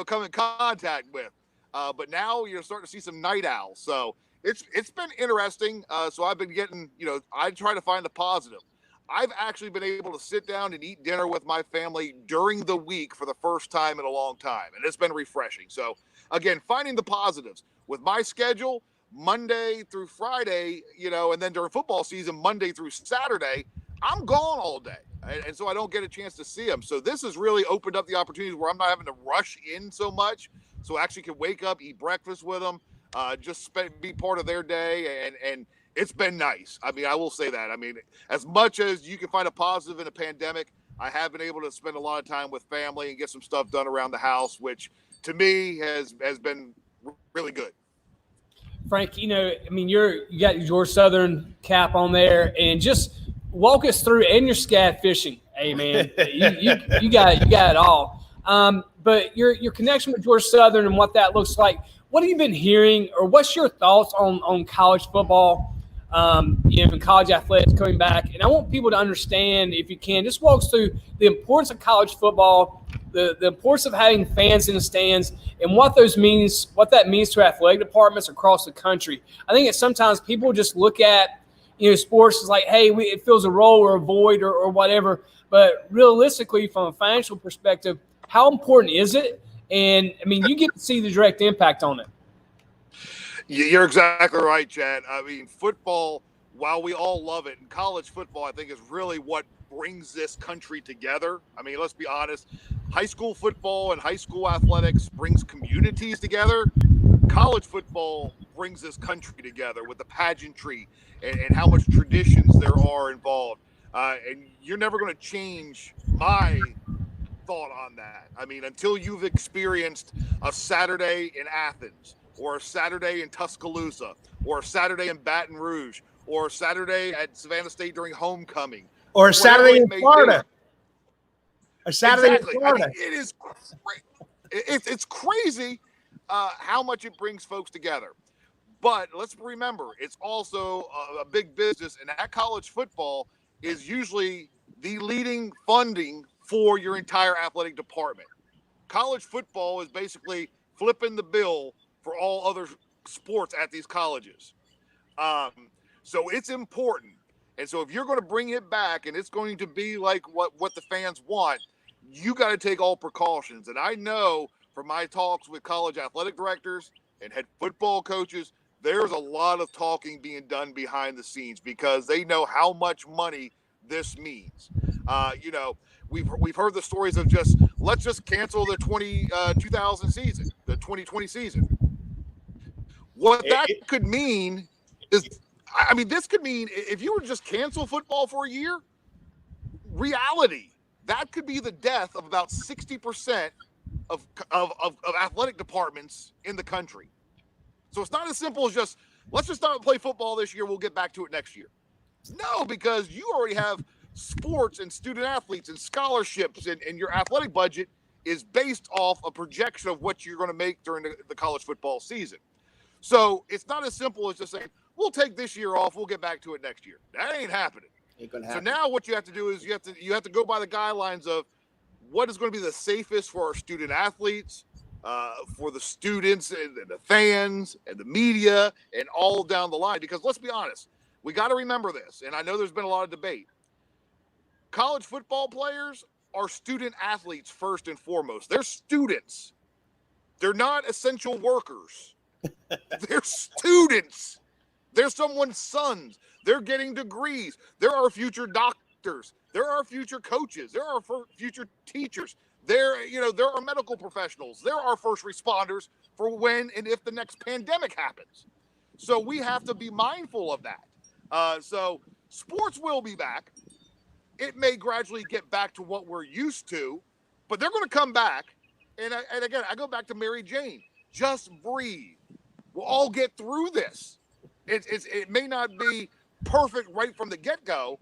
come in contact with. But now you're starting to see some night owls. So it's been interesting. So I've been getting, I try to find the positive. I've actually been able to sit down and eat dinner with my family during the week for the first time in a long time. And it's been refreshing. So, again, finding the positives. With my schedule, Monday through Friday, and then during football season, Monday through Saturday, I'm gone all day. And so I don't get a chance to see them. So this has really opened up the opportunities where I'm not having to rush in so much. So I actually can wake up, eat breakfast with them, be part of their day. And it's been nice. I mean, I will say that. I mean, as much as you can find a positive in a pandemic, I have been able to spend a lot of time with family and get some stuff done around the house, which to me has been really good. Frank, you got your Georgia Southern cap on there, and just walk us through, and your scat fishing. Hey, man, you got it all. But your connection with Georgia Southern and what that looks like. What have you been hearing, or what's your thoughts on college football? And college athletics coming back. And I want people to understand, if you can, just walk us through the importance of college football the importance of having fans in the stands and what that means to athletic departments across the country. I think that sometimes people just look at, sports as like, hey, it fills a role or a void or whatever. But realistically, from a financial perspective, how important is it? And, I mean, you get to see the direct impact on it. You're exactly right, Chad. I mean, football, while we all love it, and college football, I think, is really what brings this country together. I mean, let's be honest. High school football and high school athletics brings communities together. College football brings this country together with the pageantry and how much traditions there are involved. And you're never going to change my thought on that. I mean, until you've experienced a Saturday in Athens, or a Saturday in Tuscaloosa, or a Saturday in Baton Rouge, or a Saturday at Savannah State during homecoming, or a Saturday in Florida. A Saturday exactly. in Florida. I mean, it is. It's crazy how much it brings folks together. But let's remember, it's also a big business, and that college football is usually the leading funding for your entire athletic department. College football is basically flipping the bill for all other sports at these colleges. So it's important. And so if you're going to bring it back and it's going to be like what the fans want, you got to take all precautions. And I know from my talks with college athletic directors and head football coaches, there's a lot of talking being done behind the scenes because they know how much money this means. We've heard the stories of let's just cancel the 2000 season, the 2020 season. What that could mean is, I mean, this could mean if you were to just cancel football for a year, reality, that could be the death of about 60% of athletic departments in the country. So it's not as simple as just, let's just not play football this year. We'll get back to it next year. No, because you already have sports and student athletes and scholarships, and your athletic budget is based off a projection of what you're going to make during the college football season. So it's not as simple as just saying, we'll take this year off. We'll get back to it next year. That ain't happening. Ain't gonna happen. So now what you have to do is you have to go by the guidelines of what is going to be the safest for our student athletes, for the students and the fans and the media and all down the line. Because let's be honest, we got to remember this. And I know there's been a lot of debate. College football players are student athletes first and foremost. They're students. They're not essential workers. They're students. They're someone's sons. They're getting degrees. There are future doctors. There are future coaches. There are future teachers. There are medical professionals. There are first responders for when and if the next pandemic happens. So we have to be mindful of that. So sports will be back. It may gradually get back to what we're used to, but they're going to come back. And again, I go back to Mary Jane. Just breathe. We'll all get through this. It may not be perfect right from the get-go,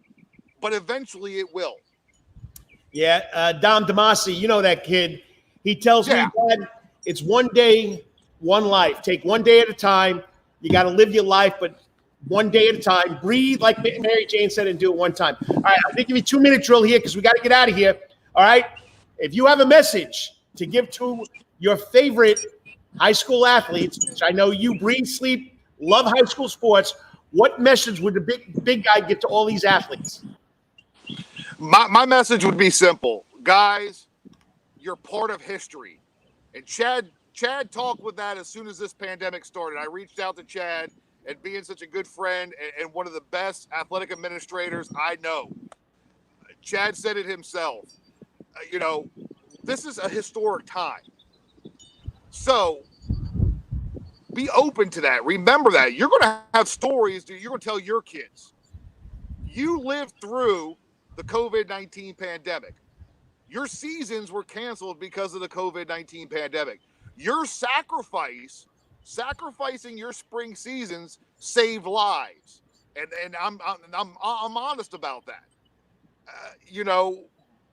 but eventually it will. Yeah, Dom DeMasi, you know that kid. He tells me, Dad, it's one day, one life. Take one day at a time. You got to live your life, but one day at a time. Breathe, like Mary Jane said, and do it one time. All right, I'm going to give you a 2-minute drill here because we got to get out of here. All right? If you have a message to give to your favorite high school athletes, which I know you breathe, sleep, love high school sports, what message would the big guy get to all these athletes? My message would be simple. Guys, you're part of history. And Chad talked with that as soon as this pandemic started. I reached out to Chad, and being such a good friend and one of the best athletic administrators I know, Chad said it himself. This is a historic time. So be open to that. Remember that. You're going to have stories that you're going to tell your kids. You lived through the COVID-19 pandemic. Your seasons were canceled because of the COVID-19 pandemic. Your sacrificing your spring seasons saved lives. And I'm honest about that.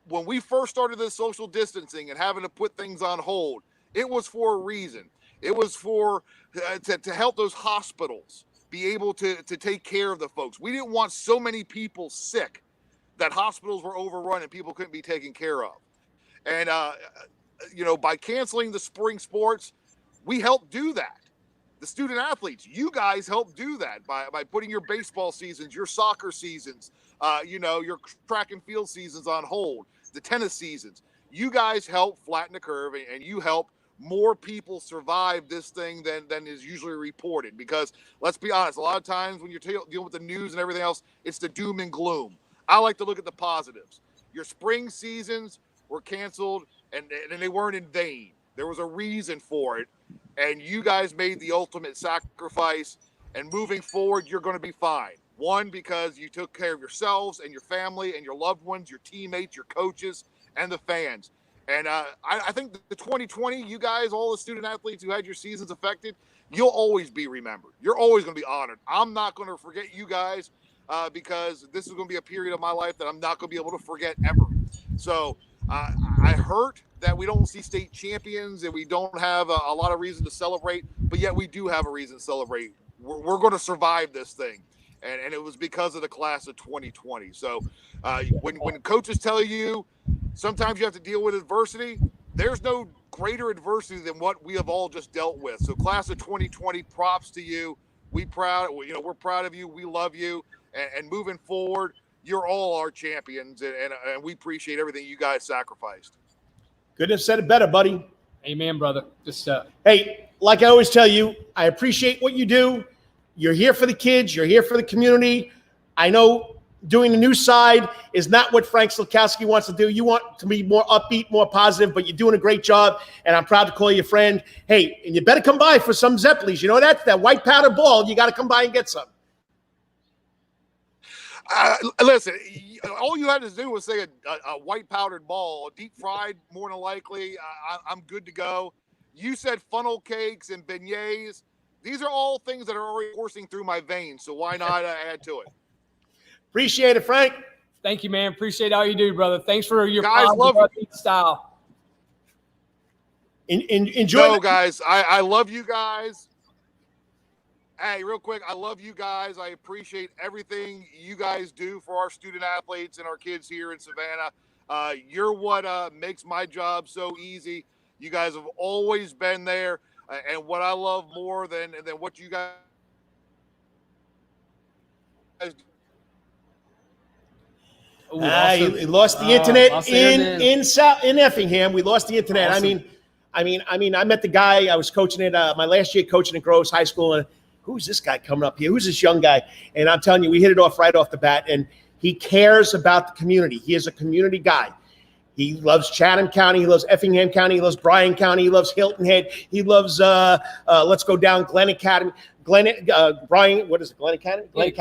When we first started this social distancing and having to put things on hold, it was for a reason. It was for to help those hospitals be able to take care of the folks. We didn't want so many people sick that hospitals were overrun and people couldn't be taken care of. And, by canceling the spring sports, we help do that. The student athletes, you guys help do that by putting your baseball seasons, your soccer seasons, your track and field seasons on hold, the tennis seasons. You guys help flatten the curve, and you help more people survive this thing than is usually reported. Because let's be honest, a lot of times when you're dealing with the news and everything else, it's the doom and gloom. I like to look at the positives. Your spring seasons were canceled, and they weren't in vain. There was a reason for it, and you guys made the ultimate sacrifice. And moving forward, you're going to be fine. One, because you took care of yourselves and your family and your loved ones, your teammates, your coaches, and the fans. And I think the 2020, you guys, all the student athletes who had your seasons affected, you'll always be remembered. You're always going to be honored. I'm not going to forget you guys because this is going to be a period of my life that I'm not going to be able to forget ever. So I hurt that we don't see state champions and we don't have a lot of reason to celebrate, but yet we do have a reason to celebrate. We're going to survive this thing. And it was because of the class of 2020. So when coaches tell you sometimes you have to deal with adversity, there's no greater adversity than what we have all just dealt with. So class of 2020, props to you. We're proud of you. We love you. And moving forward, you're all our champions. And we appreciate everything you guys sacrificed. Couldn't have said it better, buddy. Amen, brother. Just hey, like I always tell you, I appreciate what you do. You're here for the kids. You're here for the community. I know doing the news side is not what Frank Sulkowski wants to do. You want to be more upbeat, more positive, but you're doing a great job, and I'm proud to call you a friend. Hey, and you better come by for some Zeppelis. You know that white powder ball, you got to come by and get some. Listen, all you had to do was say a white powdered ball, deep fried, more than likely. I'm good to go. You said funnel cakes and beignets. These are all things that are already coursing through my veins, so why not add to it? Appreciate it, Frank. Thank you, man. Appreciate all you do, brother. Thanks for your guys. Love you. Style. Enjoy. Guys, I love you guys. Hey, real quick, I love you guys. I appreciate everything you guys do for our student athletes and our kids here in Savannah. You're what makes my job so easy. You guys have always been there. And what I love more than what you guys he lost the internet in Effingham. We lost the internet. Awesome. I met the guy. I was coaching at my last year coaching at Groves High School, and who's this guy coming up here? Who's this young guy? And I'm telling you, we hit it off right off the bat. And he cares about the community. He is a community guy. He loves Chatham County. He loves Effingham County. He loves Bryan County. He loves Hilton Head. He loves, let's go down, Glen Academy. Bryan, what is it, Glen Academy? Glen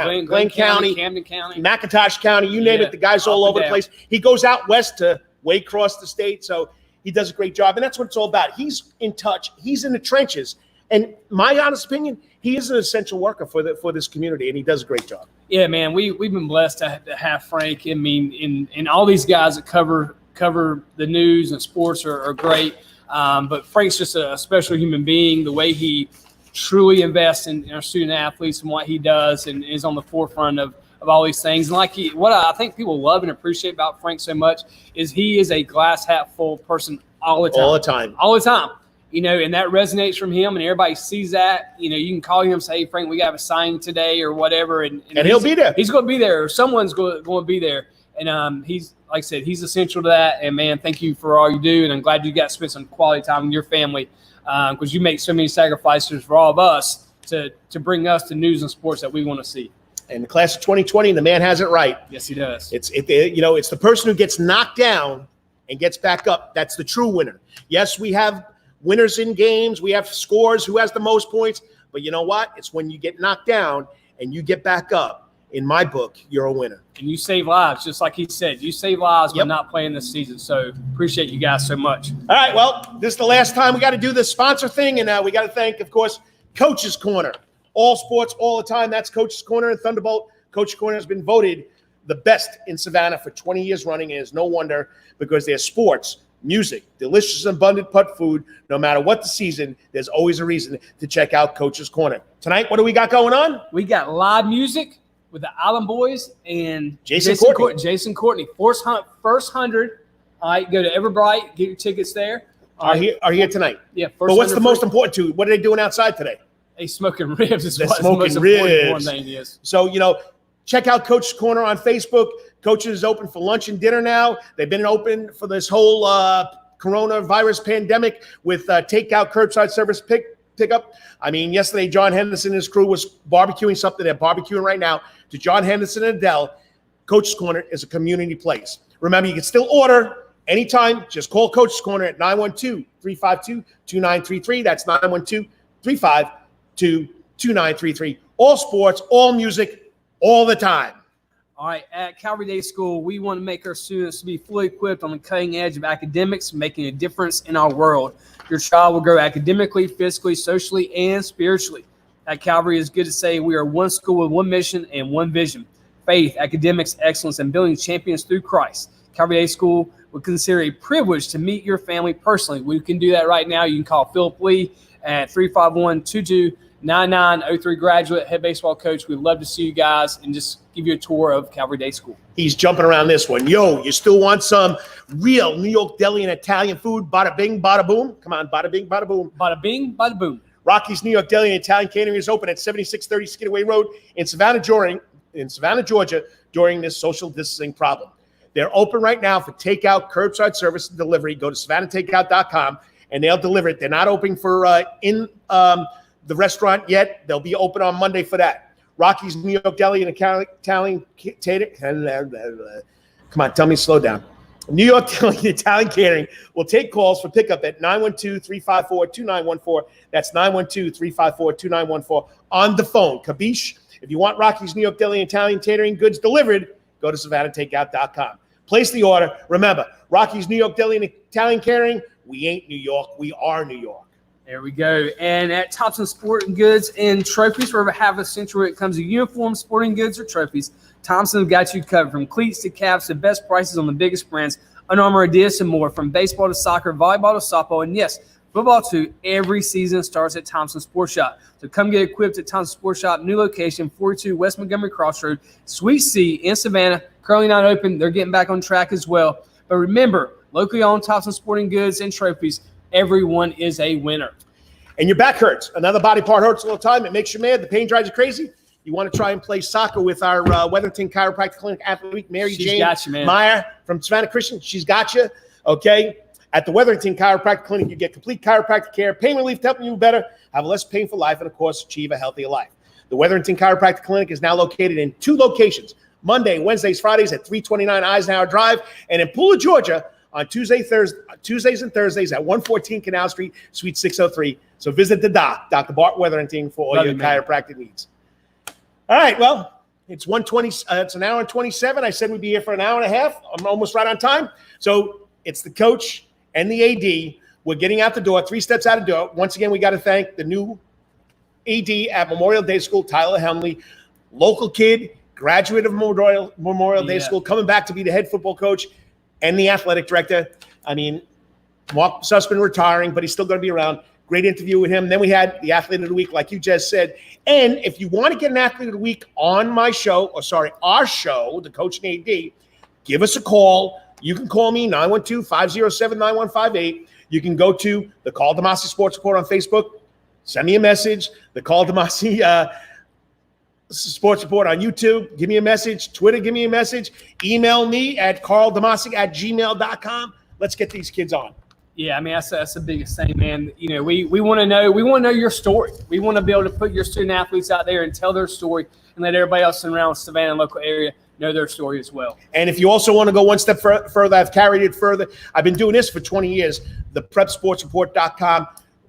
County. Camden County. McIntosh County, you name it. The guy's all over the place. He goes out west to way across the state. So he does a great job. And that's what it's all about. He's in touch. He's in the trenches. And my honest opinion, he is an essential worker for this community, and he does a great job. Yeah, man, we've been blessed to have Frank. I mean, and all these guys that cover the news and sports are great. But Frank's just a special human being. The way he truly invests in our student athletes and what he does, and is on the forefront of all these things. And what I think people love and appreciate about Frank so much is he is a glass half full person all the time. And that resonates from him, and everybody sees that. You can call him and say, "Hey, Frank, we got a signing today," or whatever, and he'll be there. He's going to be there, or someone's going to be there. And he's, like I said, he's essential to that. And man, thank you for all you do, and I'm glad you got to spend some quality time with your family, because you make so many sacrifices for all of us to bring us the news and sports that we want to see. And the class of 2020, the man has it right. Yes, he does. It's the person who gets knocked down and gets back up. That's the true winner. Yes, we have winners in games. We have scores, who has the most points. But you know what? It's when you get knocked down and you get back up. In my book, you're a winner. And you save lives, just like he said. You save lives by not playing this season. So appreciate you guys so much. All right, well, this is the last time we got to do the sponsor thing. And we got to thank, of course, Coach's Corner. All sports, all the time. That's Coach's Corner and Thunderbolt. Coach's Corner has been voted the best in Savannah for 20 years running. And it's no wonder, because there's sports, music, delicious and abundant pet food. No matter what the season, there's always a reason to check out Coach's Corner. Tonight, what do we got going on? We got live music with the Island Boys and Jason Courtney. First 100 All right, go to Everbright, get your tickets there. Are here tonight. Yeah. But what's the most important to? What are they doing outside today? They smoking ribs is They're what smoking the most ribs. important thing is. So, check out Coach's Corner on Facebook. Coaches is open for lunch and dinner now. They've been open for this whole coronavirus pandemic with takeout, curbside service pickup. I mean, yesterday, John Henderson and his crew was barbecuing something. They're barbecuing right now. To John Henderson and Adele, Coach's Corner is a community place. Remember, you can still order anytime. Just call Coach's Corner at 912-352-2933. That's 912-352-2933. All sports, all music, all the time. All right, at Calvary Day School, we want to make our students be fully equipped on the cutting edge of academics, making a difference in our world. Your child will grow academically, physically, socially, and spiritually. At Calvary, it's good to say we are one school with one mission and one vision: faith, academics, excellence, and building champions through Christ. Calvary Day School would consider a privilege to meet your family personally. We can do that right now. You can call Philip Lee at 351-2299-03. Graduate, head baseball coach. We'd love to see you guys and just give you a tour of Calvary Day School. He's jumping around this one. Yo, you still want some real New York deli and Italian food? Bada bing, bada boom. Come on, bada bing, bada boom. Bada bing, bada boom. Rocky's New York Deli and Italian Catering is open at 7630 Skidaway Road in Savannah, Georgia, during this social distancing problem. They're open right now for takeout, curbside service, and delivery. Go to savannahtakeout.com and they'll deliver it. They're not open for in the restaurant yet. They'll be open on Monday for that. Rocky's New York Deli and Italian Catering. Come on, tell me slow down. New York Deli and Italian Catering will take calls for pickup at 912-354-2914. That's 912-354-2914 on the phone. Kabish, if you want Rocky's New York Deli and Italian Catering goods delivered, go to savannahtakeout.com. Place the order. Remember, Rocky's New York Deli and Italian Catering, we ain't New York, we are New York. There we go. And at Thompson Sporting Goods and Trophies, wherever half a century it comes to uniforms, sporting goods, or trophies, Thompson's got you covered. From cleats to caps to best prices on the biggest brands, Under Armour, Adidas, and more. From baseball to soccer, volleyball to softball, and yes, football too. Every season starts at Thompson Sports Shop. So come get equipped at Thompson Sports Shop, new location, 42 West Montgomery Crossroad, Suite C in Savannah. Currently not open. They're getting back on track as well. But remember, locally owned Thompson Sporting Goods and Trophies, everyone is a winner. And your back hurts. Another body part hurts all the time. It makes you mad. The pain drives you crazy. You want to try and play soccer with our Wetherington Chiropractic Clinic athlete, Mary Jane got you, man. Meyer from Savannah Christian. She's got you. Okay. At the Wetherington Chiropractic Clinic, you get complete chiropractic care, pain relief to help you better, have a less painful life, and, of course, achieve a healthier life. The Wetherington Chiropractic Clinic is now located in 2 locations, Monday, Wednesdays, Fridays at 329 Eisenhower Drive, and in Pooler, Georgia, on Tuesdays and Thursdays at 114 Canal Street, Suite 603. So visit the doc, Dr. Bart Wetherington, for all your chiropractic needs. All right, well, it's 1:20. It's an hour and 27. I said we'd be here for an hour and a half. I'm almost right on time. So it's the coach and the AD. We're getting out the door, 3 steps out the door. Once again, we got to thank the new AD at Memorial Day School, Tyler Helmly, local kid, graduate of Memorial Day School, coming back to be the head football coach and the athletic director. I mean, Mark Sussman retiring, but he's still going to be around. Great interview with him. Then we had the athlete of the week, like you just said. And if you want to get an athlete of the week on our show, the coach and AD, give us a call. You can call me, 912-507-9158. You can go to the Karl DeMasi Sports Report on Facebook. Send me a message. The Karl DeMasi Sports Report on YouTube. Give me a message. Twitter, give me a message. Email me at karldemasi@gmail.com. Let's get these kids on. Yeah, I mean, that's the biggest thing, man. You know, we want to know your story. We want to be able to put your student athletes out there and tell their story and let everybody else around Savannah and local area know their story as well. And if you also want to go one step further, I've carried it further. I've been doing this for 20 years. The PrepSportsReport.com,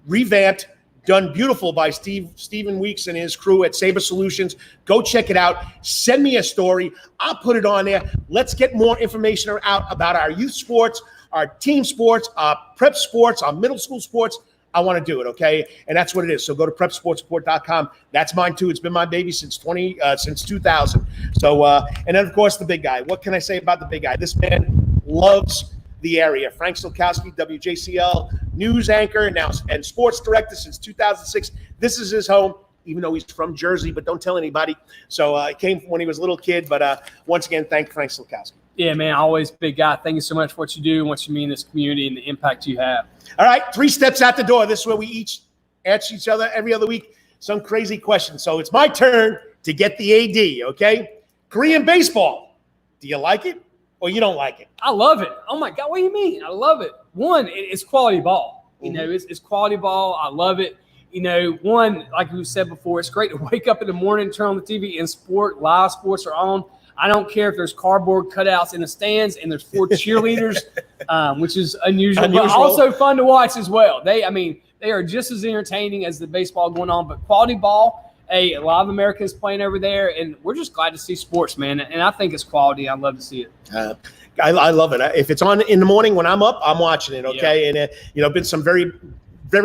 revamped, done beautiful by Stephen Weeks and his crew at Sabre Solutions. Go check it out. Send me a story. I'll put it on there. Let's get more information out about our youth sports, our team sports, our prep sports, our middle school sports. I want to do it, okay? And that's what it is. So go to PrepSportsReport.com. That's mine too. It's been my baby since 2000. So, and then of course the big guy. What can I say about the big guy? This man loves the area. Frank Sulkowski, WJCL news anchor now and sports director since 2006. This is his home, even though he's from Jersey, but don't tell anybody. So he came when he was a little kid. But once again, thank Frank Sulkowski. Yeah, man, always big guy. Thank you so much for what you do and what you mean in this community and the impact you have. All right, 3 steps out the door. This is where we each ask each other every other week some crazy questions. So it's my turn to get the AD, okay? Korean baseball. Do you like it or you don't like it? I love it. Oh, my God, what do you mean? I love it. One, it's quality ball. You know, it's quality ball. I love it. You know, one, like we said before, it's great to wake up in the morning, turn on the TV, and live sports are on. I don't care if there's cardboard cutouts in the stands and there's 4 cheerleaders, which is unusual, but also fun to watch as well. They are just as entertaining as the baseball going on, but quality ball, a lot of Americans playing over there, and we're just glad to see sports, man. And I think it's quality. I love to see it. I love it. If it's on in the morning when I'm up, I'm watching it, okay? Yeah. And, been some very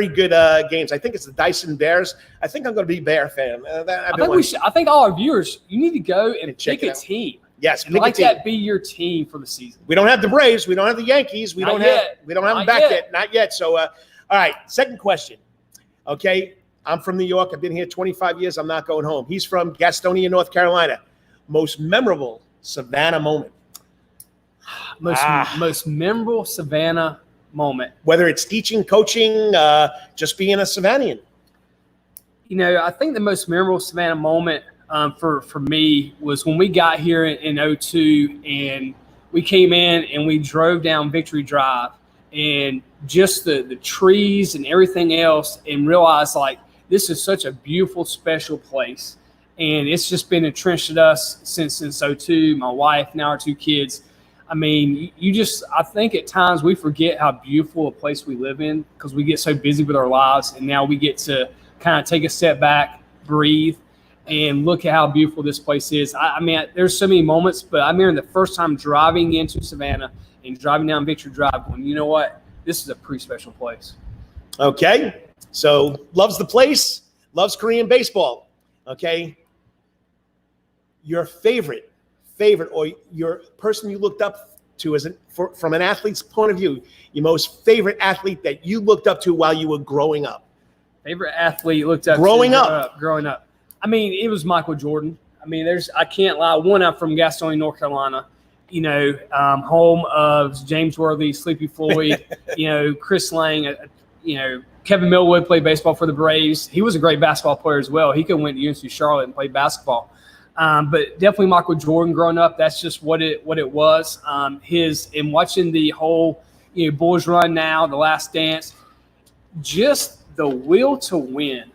good games. I think it's the Dyson Bears. I think I'm going to be a Bear fan. I think all our viewers, you need to go and pick a team. Yes, and let that be your team for the season. We don't have the Braves. We don't have the Yankees. We don't have them back yet. Not yet. So, all right, second question. Okay, I'm from New York. I've been here 25 years. I'm not going home. He's from Gastonia, North Carolina. Most memorable Savannah moment. Most memorable Savannah moment. Whether it's teaching, coaching, just being a Savannian. You know, I think the most memorable Savannah moment for me was when we got here in 2002 and we came in and we drove down Victory Drive and just the trees and everything else and realized like this is such a beautiful, special place. And it's just been entrenched at us since 2002, my wife, now our 2 kids. I mean, I think at times we forget how beautiful a place we live in because we get so busy with our lives. And now we get to kind of take a step back, breathe, and look at how beautiful this place is. I mean, there's so many moments, but I remember the first time driving into Savannah and driving down Victory Drive going, you know what? This is a pretty special place. Okay. So loves the place, loves Korean baseball. Okay. Your favorite or your person you looked up to from an athlete's point of view, your most favorite athlete that you looked up to while you were growing up? Favorite athlete looked up growing up. I mean, it was Michael Jordan. I mean, I can't lie. One, I'm from Gastonia, North Carolina, home of James Worthy, Sleepy Floyd, Chris Lang, Kevin Millwood played baseball for the Braves. He was a great basketball player as well. He could have went to UNC Charlotte and played basketball. But definitely Michael Jordan growing up, that's just what it was. In watching the whole, Bulls run now, The Last Dance, just the will to win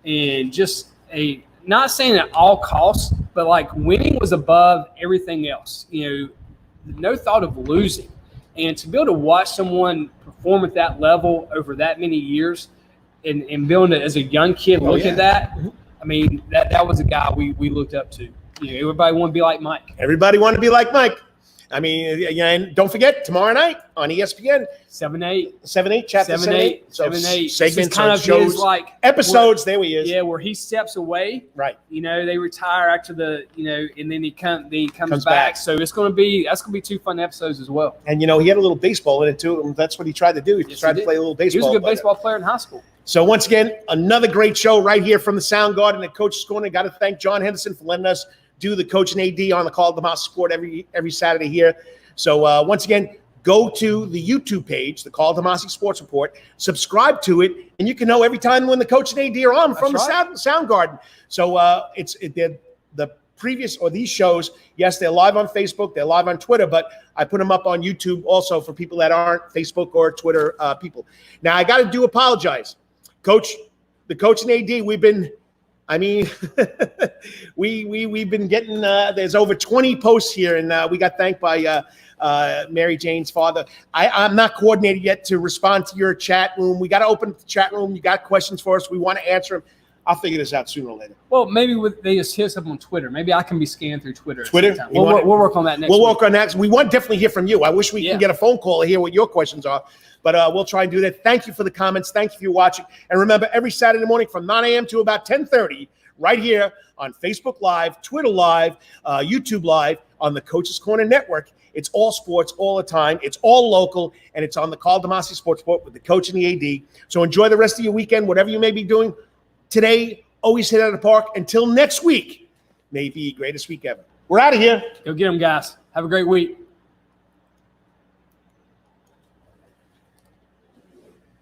and just not saying at all costs, but like winning was above everything else, no thought of losing. And to be able to watch someone perform at that level over that many years and be able to, as a young kid, look at that, I mean, that was a guy we looked up to. Everybody wanted to be like Mike. Everybody wanted to be like Mike. I mean, and don't forget, tomorrow night on ESPN. 7-8. 7-8, chapter 7-8. So 7-8. segments, kind of shows, episodes, there he is. Yeah, where he steps away. Right. They retire after and then he comes back. So that's going to be 2 fun episodes as well. And, he had a little baseball in it, too. And that's what he tried to do. He tried to play a little baseball. He was a good baseball player in high school. So once again, another great show right here from the Sound Garden at Coach's Corner. Got to thank John Henderson for letting us do the Coach and AD on the Karl DeMasi Sport every Saturday here. So once again, go to the YouTube page, the Karl DeMasi Sports Report, subscribe to it, and you can know every time when the Coach and AD are on from the Sound Garden. So the previous or these shows, yes, they're live on Facebook, they're live on Twitter, but I put them up on YouTube also for people that aren't Facebook or Twitter people. Now I got to apologize. Coach, the Coach and AD, we've been getting there's over 20 posts here, and we got thanked by Mary Jane's father. I'm not coordinated yet to respond to your chat room. We got to open the chat room. You got questions for us. We want to answer them. I'll figure this out sooner or later. Well, maybe they just hit us up on Twitter. Maybe I can be scanned through Twitter. We'll work on that next week. We'll work on that. We want to definitely hear from you. I wish we can get a phone call to hear what your questions are. But we'll try and do that. Thank you for the comments. Thank you for watching. And remember, every Saturday morning from 9 a.m. to about 10:30, right here on Facebook Live, Twitter Live, YouTube Live, on the Coach's Corner Network. It's all sports all the time. It's all local, and it's on the Karl DeMasi Sports Report with the Coach and the AD. So enjoy the rest of your weekend, whatever you may be doing. Today, always hit out of the park. Until next week, may be the greatest week ever. We're out of here. Go get them, guys. Have a great week.